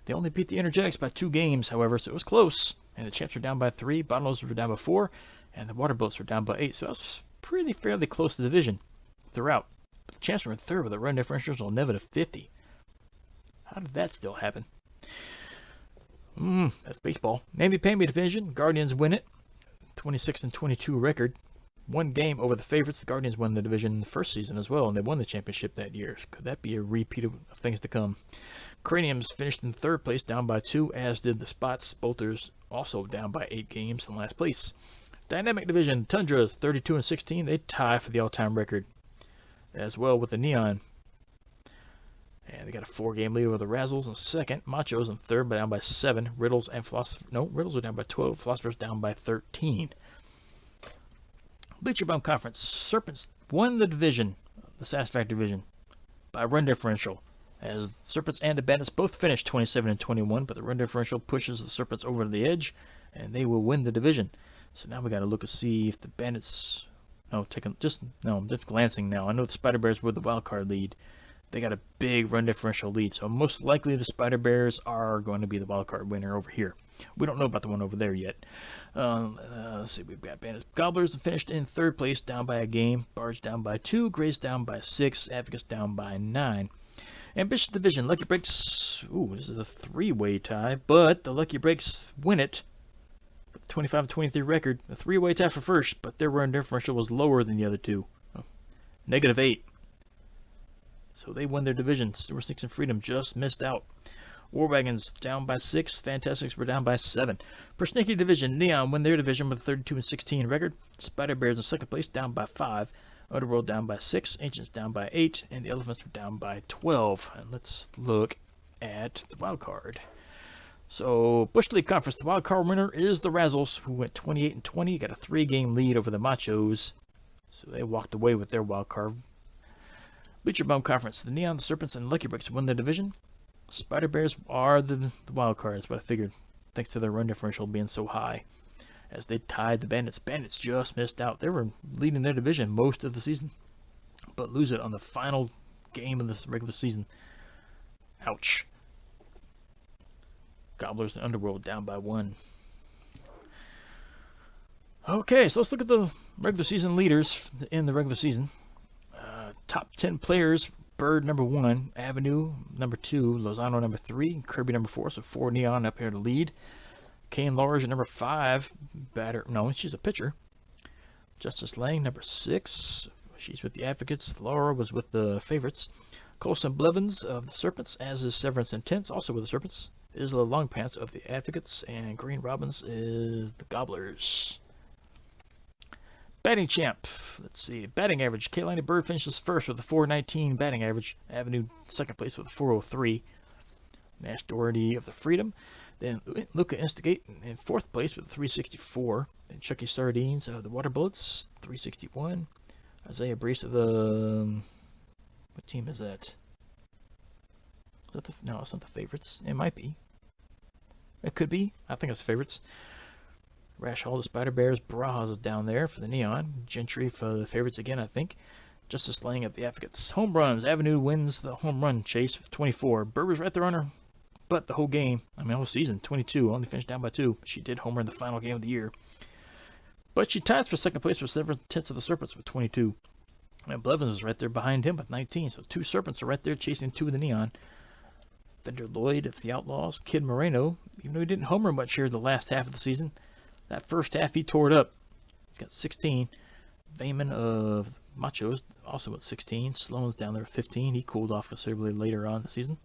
They only beat the Energetics by 2 games, however, so it was close. And the Champs were down by 3, Bottlenose were down by 4, and the Water Bullets were down by 8. So that was pretty fairly close to the division throughout. But the Champs were in third with a run differential of -50. How did that still happen? That's baseball. Namby-Pamby division. Guardians win it. 26-22 record. 1 game over the favorites. The Guardians won the division in the first season as well, and they won the championship that year. Could that be a repeat of things to come? Craniums finished in 3rd place, down by 2, as did the Spots. Bolters also down by 8 games in last place. Dynamic division. Tundras 32-16. They tie for the all-time record, as well with the Neon. And they got a 4-game lead over the Razzles in 2nd. Machos in 3rd, but down by 7. Riddles and Philosophers. No, Riddles were down by 12. Philosophers down by 13. Bleacher Bum Conference. Serpents won the division, the Satisfactory division, by run differential. As Serpents and the Bandits both finished 27-21, but the run differential pushes the Serpents over the edge, and they will win the division. So now we got to look and see if the Bandits. I'm just glancing now. I know the Spider Bears were the wild card lead. They got a big run differential lead, so most likely the Spider Bears are going to be the wild card winner over here. We don't know about the one over there yet. Let's see, we've got Bandits. Gobblers finished in 3rd place, down by a game. Bards down by 2. Grays down by 6. Advocates down by 9. Ambitious division. Lucky Breaks. Ooh, this is a 3-way tie, but the Lucky Breaks win it with a 25-23 record. A 3-way tie for first, but their run differential was lower than the other two. -8. So they won their division. Super Sneaks and Freedom just missed out. War Wagons down by 6. Fantastics were down by 7. Persnickety division. Neon win their division with a 32-16 record. Spider Bears in 2nd place, down by 5. Underworld down by 6. Ancients down by 8. And the Elephants were down by 12. And let's look at the wild card. So Bush League Conference. The wild card winner is the Razzles, who went 28-20. Got a 3-game lead over the Machos. So they walked away with their wild card. Bleacher Bum Conference. The Neon, the Serpents, and Lucky Breaks won the division. Spider Bears are the wild card. That's what I figured, thanks to their run differential being so high. As they tied the Bandits. Bandits just missed out. They were leading their division most of the season, but lose it on the final game of this regular season. Ouch. Gobblers and Underworld down by 1. Okay, so let's look at the regular season leaders in the regular season. Top 10 players: Bird number 1, Avenue number 2, Lozano number 3, Kirby number 4. So 4 Neon up here to lead. Kane Large number 5, batter. No, she's a pitcher. Justice Lang number 6. She's with the Advocates. Laura was with the Favorites. Colson Blevins of the Serpents, as is Severance Intense, also with the Serpents. Isla Longpants of the Advocates, and Green Robbins is the Gobblers. Batting champ. Let's see. Batting average. Kaylani Bird finishes first with a 419 batting average. Avenue 2nd place with a 403. Nash Doherty of the Freedom. Then Luca Instigate in 4th place with a 364. Then Chucky Sardines of the Water Bullets, 361. Isaiah Brees of the... What team is that? Is that the... No, it's not the Favorites. It might be. It could be. I think it's the Favorites. Rash Hall, the Spider Bears. Barajas is down there for the Neon. Gentry for the Favorites again, I think. Justice Lang at the Advocates. Home runs. Avenue wins the home run chase with 24. Berber's right there on her butt the whole game. I mean, whole season. 22. Only finished down by 2. She did homer in the final game of the year. But she ties for 2nd place with 7/10 of the Serpents with 22. And Blevins is right there behind him with 19. So 2 Serpents are right there chasing 2 of the Neon. Bender Lloyd of the Outlaws. Kid Moreno, even though he didn't homer much here the last half of the season, that first half he tore it up. He's got 16. Vayman of Machos also with 16. Sloan's down there with 15. He cooled off considerably later on in the season.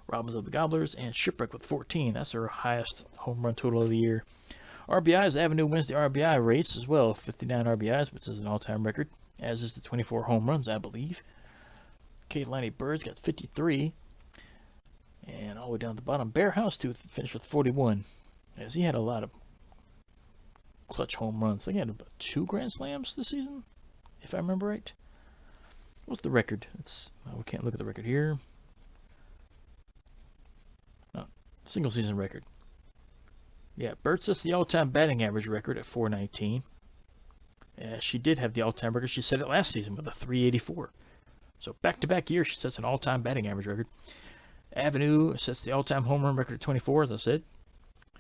Robbins of the Gobblers, and Shipwreck with 14. That's their highest home run total of the year. RBIs, Avenue wins the RBI race as well, 59 RBIs, which is an all-time record, as is the 24 home runs, I believe. Kalani Bird's got 53. And all the way down at the bottom, Bear Houndstooth finished with 41, as he had a lot of clutch home runs. I think he had about 2 Grand Slams this season, if I remember right. What's the record? We can't look at the record here. No, single season record. Yeah, Bird sets the all-time batting average record at 419. She did have the all-time record. She set it last season with a 384. So back-to-back years, she sets an all-time batting average record. Avenue sets the all-time home run record at 24, as I said,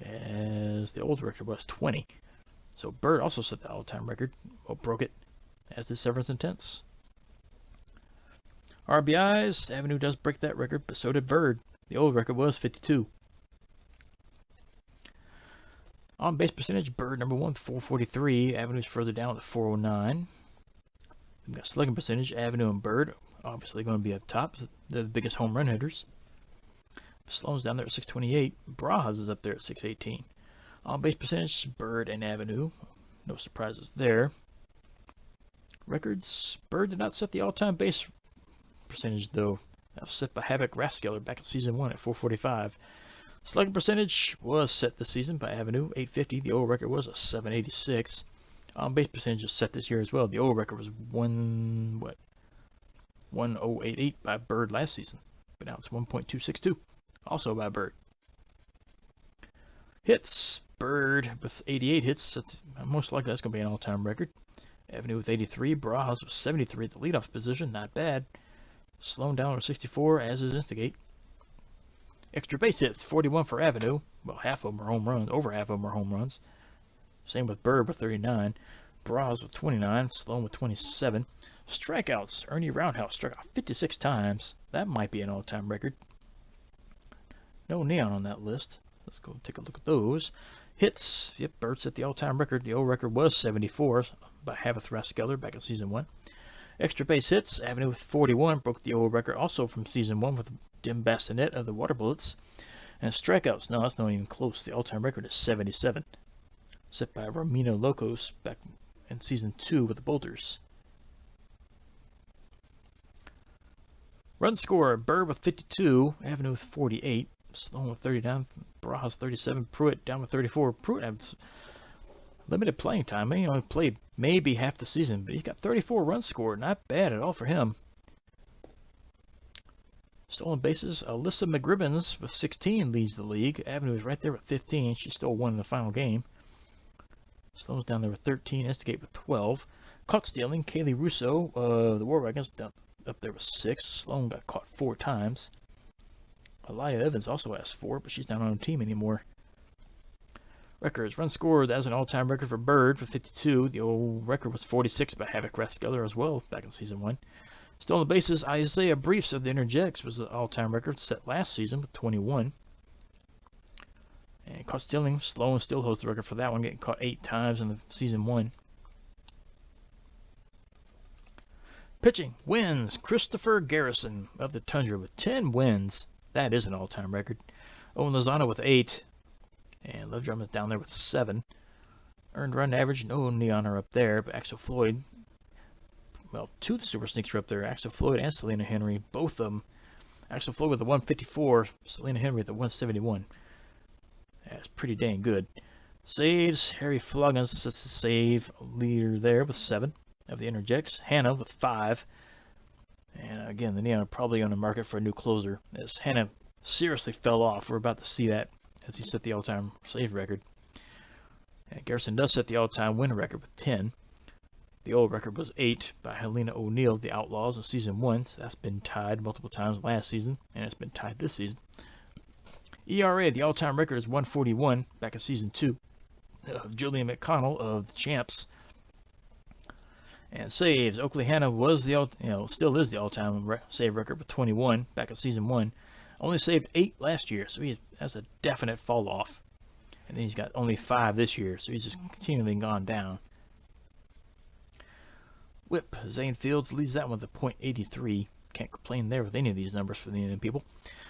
as the old record was 20. So Bird also set the all-time record, broke it, as did Severance Intense. RBIs, Avenue does break that record, but so did Bird. The old record was 52. On base percentage, Bird number 1, 443. Avenue's further down at 409. We've got slugging percentage, Avenue and Bird obviously going to be up top. They're the biggest home run hitters. Sloan's down there at 628. Barajas is up there at 618. On base percentage, Bird and Avenue. No surprises there. Records, Bird did not set the all-time base percentage though. That was set by Havoc Raskeller back in season 1 at 445. Slugging percentage was set this season by Avenue, 850. The old record was a 786. On base percentage is set this year as well. The old record was 1088 by Bird last season, but now it's 1.262, also by Bird. Hits, Bird with 88 hits. Most likely that's going to be an all-time record. Avenue with 83. Barajas with 73 at the leadoff position, not bad. Sloan down with 64, as is Instigate. Extra base hits, 41 for Avenue. Well, half of them are home runs. Over half of them are home runs. Same with Bird with 39. Braz with 29. Sloan with 27. Strikeouts. Ernie Roundhouse struck out 56 times. That might be an all-time record. No Neon on that list. Let's go take a look at those. Hits. Yep, Bird set the all-time record. The old record was 74 by Havoc Raskeller back in season 1. Extra base hits. Avenue with 41 broke the old record also from season 1 with Dim Bassinet of the Water Bullets. And strikeouts, no, that's not even close. The all-time record is 77, set by Romino Locos back in season 2 with the Boulders. Run score, Bird with 52, Avenue with 48, Sloan with 39, Barajas 37, Pruitt down with 34. Pruitt has limited playing time. He only played maybe half the season, but he's got 34 runs scored. Not bad at all for him. Stolen bases, Alyssa McGribbons with 16 leads the league. Avenue is right there with 15. She stole one in the final game. Sloan's down there with 13. Instigate with 12. Caught stealing, Kaylee Russo of the War Wagons up there with 6. Sloan got caught 4 times. Aliyah Evans also has 4, but she's not on the team anymore. Records, run scored, that's an all-time record for Bird with 52. The old record was 46 by Havoc Raskeller as well back in season 1. Stolen bases, Isaiah Briefs of the Energetics was the all-time record set last season with 21. And caught stealing, Sloan still holds the record for that one, getting caught 8 times in the season 1. Pitching, wins, Christopher Garrison of the Tundra with 10 wins. That is an all-time record. Owen Lozano with 8. And Love Drum is down there with 7. Earned run average, no Neon are up there, but Axel Floyd, well, 2 of the Super Sneaks are up there. Axel Floyd and Selena Henry, both of them. Axel Floyd with the 154, Selena Henry with the 171. That's pretty dang good. Saves, Harry Floggins sets the save leader there with 7 of the Energetics. Hannah with 5. And again, the Neon are probably on the market for a new closer, as Hannah seriously fell off. We're about to see that as he set the all-time save record. And Garrison does set the all-time win record with 10. The old record was 8 by Helena O'Neill of the Outlaws in season 1. So that's been tied multiple times last season, and it's been tied this season. ERA, the all-time record is 141 back in season 2. Julian McConnell of the Champs. And saves, Oakley Hannah was the still is the all-time save record with 21 back in season 1. Only saved 8 last year, so he has a definite fall off. And then he's got only 5 this year, so he's just continually gone down. Whip, Zane Fields leads that one with a .83. Can't complain there with any of these numbers for the Indian people.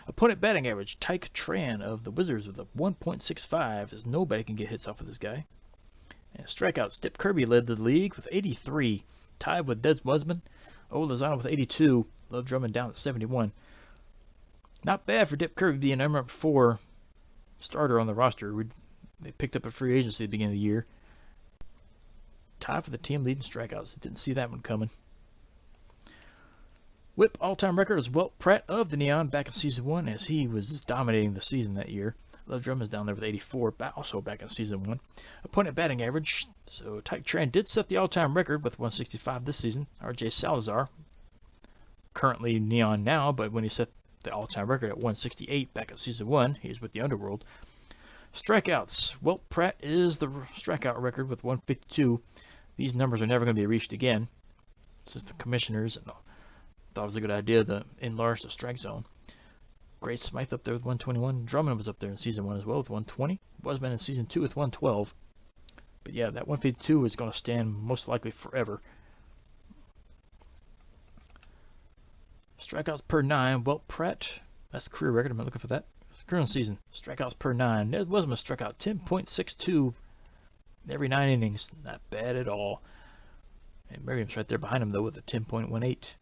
Opponent batting average, Tyke Tran of the Wizards with a 1.65, as nobody can get hits off of this guy. And strikeouts, Dip Kirby led the league with 83, tied with Des Busman. Lozano with 82, Love Drummond down at 71. Not bad for Dip Kirby being number 4 starter on the roster. They picked up a free agency at the beginning of the year. Tied for the team leading strikeouts. Didn't see that one coming. Whip all-time record is Wilt Pratt of the Neon back in Season 1, as he was dominating the season that year. Love Drummond's down there with 84, also back in Season 1. Opponent batting average, so Tyke Tran did set the all-time record with 165 this season. R.J. Salazar, currently Neon now, but when he set the all-time record at 168 back in Season 1, he's with the Underworld. Strikeouts, Wilt Pratt is the strikeout record with 152. These numbers are never going to be reached again, since the commissioners thought it was a good idea to enlarge the strike zone. Grace Smythe up there with 121. Drummond was up there in Season 1 as well with 120. Busman in Season 2 with 112. But yeah, that 152 is going to stand most likely forever. Strikeouts per 9. Wilt Pratt, that's the career record. I'm not looking for that. Current season, strikeouts per 9. Ned Wasman struck out 10.62 every 9 innings. Not bad at all. And Merriam's right there behind him, though, with a 10.18.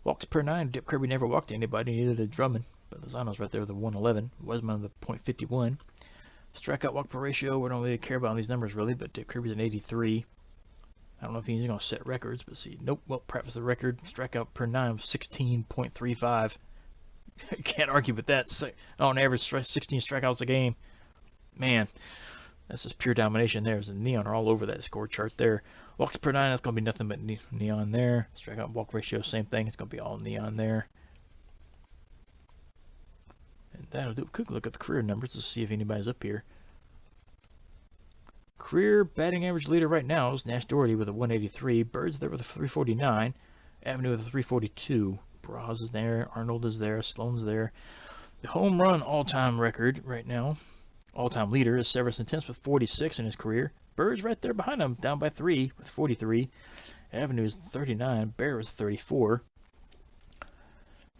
Walks per 9. Dip Kirby never walked anybody, neither did Drummond. But Lozano's right there with a 111. Wasman with a .51. Strikeout walk per ratio, we don't really care about these numbers, really, but Dip Kirby's an 83. I don't know if he's going to set records, but see. Nope, well, perhaps the record. Strikeout per 9 was 16.35. You can't argue with that. On average, 16 strikeouts a game. Man, that's just pure domination there. The Neon are all over that score chart there. Walks per 9, that's going to be nothing but Neon there. Strikeout walk ratio, same thing. It's going to be all Neon there. And that'll do a quick look at the career numbers to see if anybody's up here. Career batting average leader right now is Nash Doherty with a 183. Bird's there with a 349. Avenue with a 342. Braz is there. Arnold is there. Sloan's there. The home run all-time record right now, all-time leader, is Severus Intense with 46 in his career. Bird's right there behind him, down by 3 with 43. Avenue is 39. Bear is 34.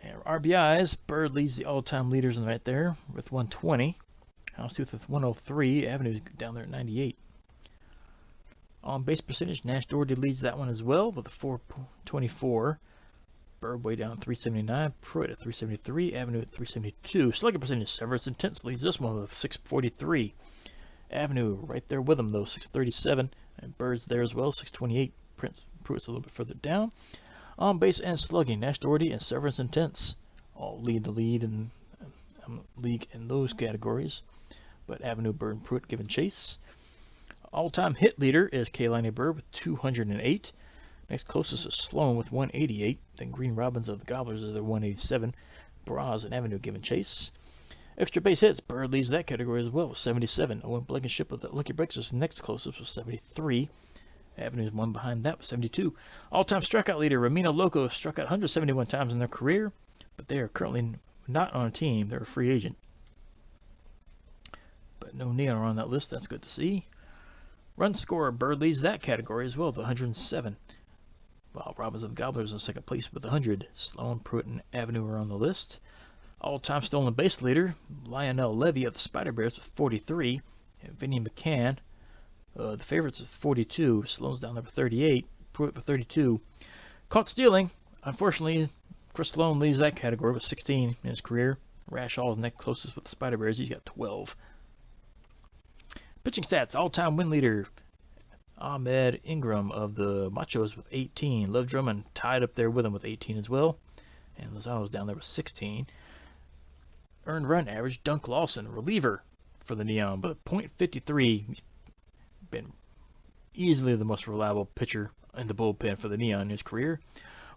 And RBIs, Bird leads the all-time leaders right there with 120. Houndstooth with 103. Avenue's down there at 98. On base percentage, Nash Doherty leads that one as well with a 424. Bird way down at 379. Pruitt at 373. Avenue at 372. Slugging percentage, Severus Intense leads this one with 643. Avenue right there with him though, 637. And Bird's there as well, 628. Pruitt's a little bit further down. On base and slugging, Nash Doherty and Severus Intense all lead the league in those categories. But Avenue, Bird, and Pruitt giving chase. All-time hit leader is Kaline Bird with 208. Next closest is Sloan with 188. Then Green Robbins of the Gobblers is at 187. Braz and Avenue giving chase. Extra base hits, Bird leads that category as well with 77. Owen Blankenship with the Lucky Breaks is next closest with 73. Avenue's one behind that with 72. All-time strikeout leader Ramiro Loco struck out 171 times in their career, but they are currently not on a team. They're a free agent. But no Neon are on that list. That's good to see. Run scorer, Bird leads that category as well with 107. While Robbins of the Gobblers in second place with 100. Sloan, Pruitt, and Avenue are on the list. All-time stolen base leader, Lionel Levy of the Spider Bears with 43. And Vinny McCann, the favorites with 42. Sloan's down there with 38. Pruitt with 32. Caught stealing. Unfortunately, Chris Sloan leads that category with 16 in his career. Rash Hall is next closest with the Spider Bears. He's got 12. Pitching stats, all-time win leader, Ahmed Ingram of the Machos with 18. Love Drummond tied up there with him with 18 as well. And Lozano's down there with 16. Earned run average, Dunk Lawson, reliever for the Neon, but .53. He's been easily the most reliable pitcher in the bullpen for the Neon in his career.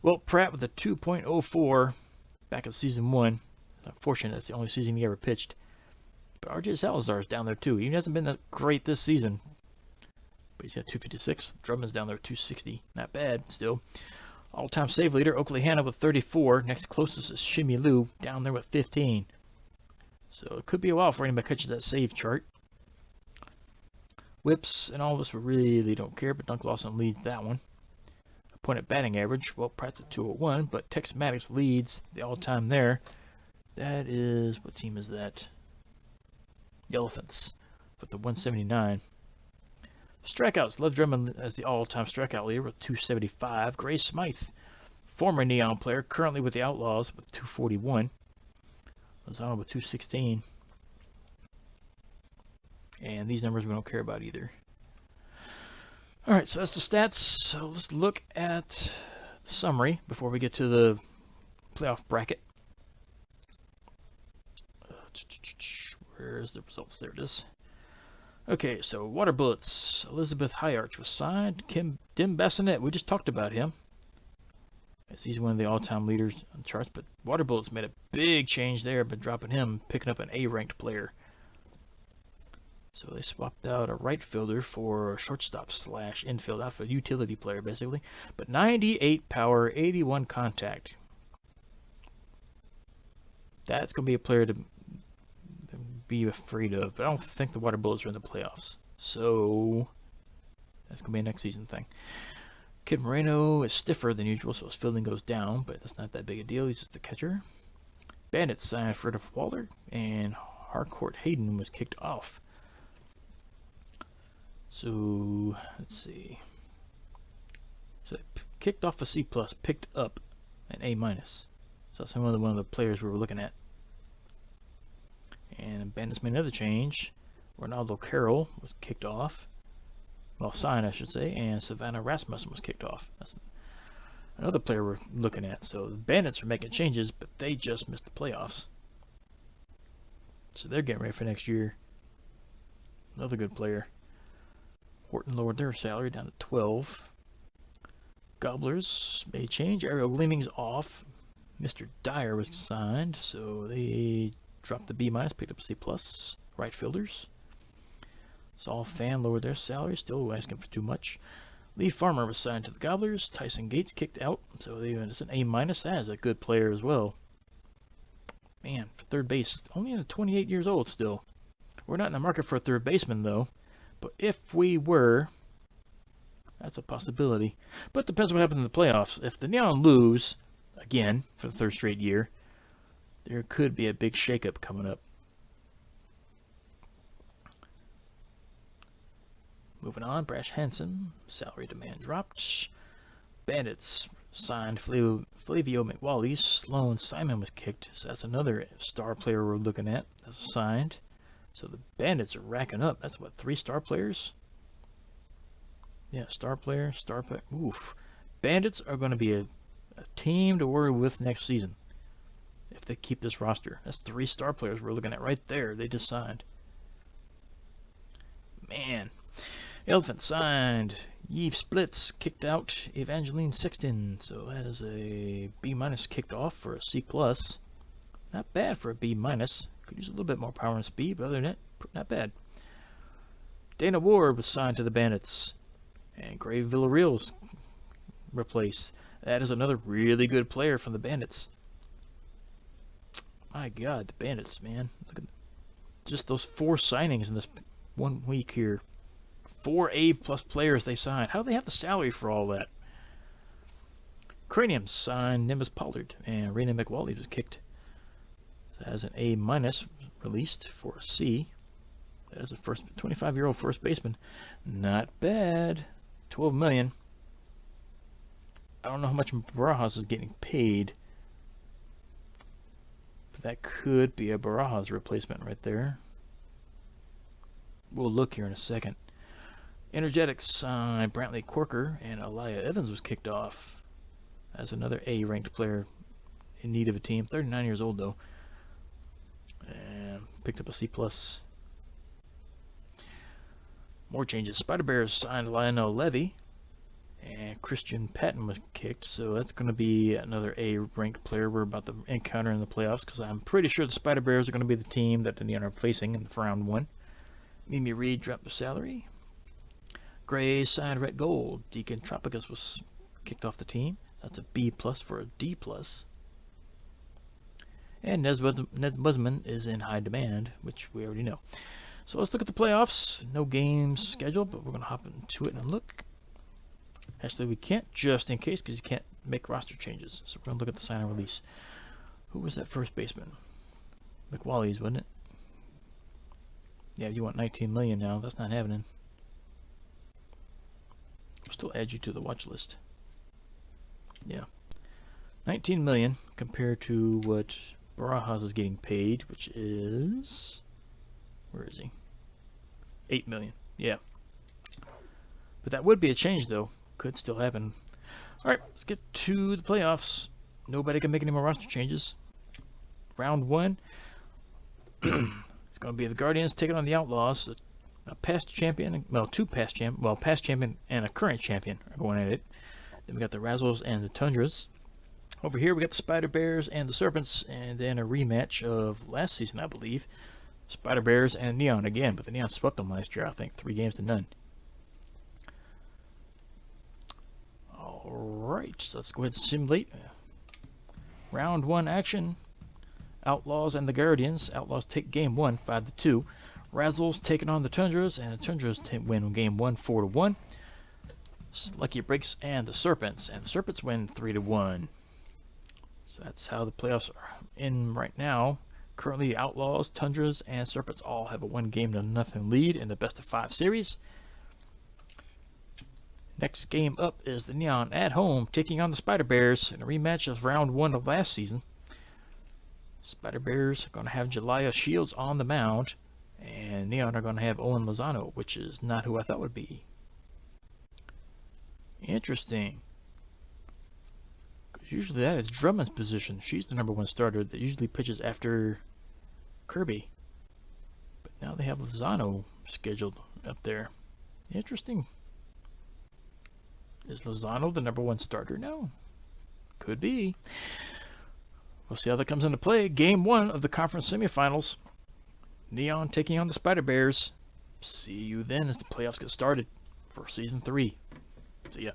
Well, Pratt with a 2.04 back in Season 1. It's unfortunate that's the only season he ever pitched. But R.J. Salazar's down there too. He hasn't been that great this season, but he's got 256. Drummond's down there at 260. Not bad still. All-time save leader, Oakley Hanna with 34. Next closest is Shimmy Lou, down there with 15. So it could be a while before anybody catches that save chart. Whips and all this we really don't care, but Dunk Lawson leads that one. Opponent batting average, well, Pratt's at 201, but Tex Maddox leads the all-time there. That is, what team is that? The Elephants with the 179. Strikeouts, Lev Drummond as the all-time strikeout leader with 275. Gray Smythe, former Neon player, currently with the Outlaws with 241. Lozano with 216. And these numbers we don't care about either. Alright, so that's the stats. So let's look at the summary before we get to the playoff bracket. Where's the results? There it is. Okay, so Water Bullets. Elizabeth Hyarch was signed. Dim Bassinet, we just talked about him, as he's one of the all-time leaders on the charts, but Water Bullets made a big change there by dropping him, picking up an A-ranked player. So they swapped out a right fielder for a shortstop / infield outfield utility player, basically. But 98 power, 81 contact. That's going to be a player to be afraid of. But I don't think the Water Bullets are in the playoffs. So that's going to be a next season thing. Kid Moreno is stiffer than usual, so his fielding goes down, but that's not that big a deal. He's just the catcher. Bandits signed Fred Waller, and Harcourt Hayden was kicked off. So, let's see. So they kicked off a C+, picked up an A-. So that's one of the players we were looking at. And Bandits made another change. Ronaldo Carroll was kicked off. Well, signed, I should say. And Savannah Rasmussen was kicked off. That's another player we're looking at. So the Bandits are making changes, but they just missed the playoffs. So they're getting ready for next year. Another good player. Horton lowered their salary down to 12. Gobblers made a change. Ariel Gleaming's off. Mr. Dyer was signed, so they dropped the B-, picked up C+. Right fielders. Saul Fan lowered their salary, still asking for too much. Lee Farmer was signed to the Gobblers. Tyson Gates kicked out, so it's an A-. That is a good player as well. Man, for third base, only 28 years old still. We're not in the market for a third baseman, though. But if we were, that's a possibility. But it depends what happens in the playoffs. If the Neon lose, again, for the third straight year, there could be a big shakeup coming up. Moving on, Brash Hansen, salary demand dropped. Bandits signed Flavio McWally. Sloan Simon was kicked, so that's another star player we're looking at that's signed. So the Bandits are racking up. That's what, 3 star players? Yeah, star player. Oof. Bandits are going to be a team to worry with next season if they keep this roster. That's 3 star players we're looking at right there. They just signed. Man. Elephant signed. Yves Splits kicked out Evangeline Sexton. So that is a B- kicked off for a C+. Not bad for a B-. Could use a little bit more power and speed, but other than that, not bad. Dana Ward was signed to the Bandits. And Gray Villarreal's replaced. That is another really good player from the Bandits. My God, the Bandits, man. Look at just those 4 signings in this 1 week here. 4 A+ players they signed. How do they have the salary for all that? Cranium signed Nimbus Pollard, and Raina McWally was kicked. So as an A- released for a C. That is a 25-year-old first baseman. Not bad. $12 million. I don't know how much Barajas is getting paid. But that could be a Barajas replacement right there. We'll look here in a second. Energetics signed Brantley Corker, and Elia Evans was kicked off as another A-ranked player in need of a team. 39 years old, though. And picked up a C+. More changes. Spider Bears signed Lionel Levy, and Christian Patton was kicked, so that's going to be another A-ranked player we're about to encounter in the playoffs, because I'm pretty sure the Spider Bears are going to be the team that the Neon are facing in round 1. Mimi Reed dropped the salary. Gray signed Red Gold. Deacon Tropicus was kicked off the team. That's a B plus for a D plus. And Nez Busman is in high demand, which we already know. So let's look at the playoffs. No games scheduled, but we're going to hop into it and look. Actually, we can't just in case because you can't make roster changes. So we're going to look at the sign and release. Who was that first baseman? McWally's, wasn't it? Yeah, you want 19 million now. That's not happening. I'll still add you to the watch list. Yeah. 19 million compared to what Barajas is getting paid, which is... Where is he? 8 million. Yeah. But that would be a change, though. Could still happen. Alright, let's get to the playoffs. Nobody can make any more roster changes. Round 1. It's going to be the Guardians taking on the Outlaws. A past champion, well, two past champion, well, past champion and a current champion are going at it. Then we got the Razzles and the Tundras. Over here we got the Spider Bears and the Serpents, and then a rematch of last season, I believe. Spider Bears and Neon again, but the Neon swept them last year, I think, 3-0. Alright, so let's go ahead and simulate. Round 1 action. Outlaws and the Guardians. Outlaws take game 1, 5-2. Razzles taking on the Tundras, and the Tundras win game 1, 4-1. Lucky Breaks and the Serpents win 3-1. So that's how the playoffs are in right now. Currently, Outlaws, Tundras, and Serpents all have a 1-0 lead in the best-of-5 series. Next game up is the Neon at home taking on the Spider Bears in a rematch of round 1 of last season. Spider Bears are going to have Jelaya Shields on the mound, and Neon are going to have Owen Lozano, which is not who I thought would be. Interesting. Because usually that is Drummond's position. She's the #1 starter that usually pitches after Kirby. But now they have Lozano scheduled up there. Interesting. Is Lozano the #1 starter now? Could be. We'll see how that comes into play. Game 1 of the conference semifinals. Neon taking on the Spider Bears. See you then as the playoffs get started for Season 3. See ya.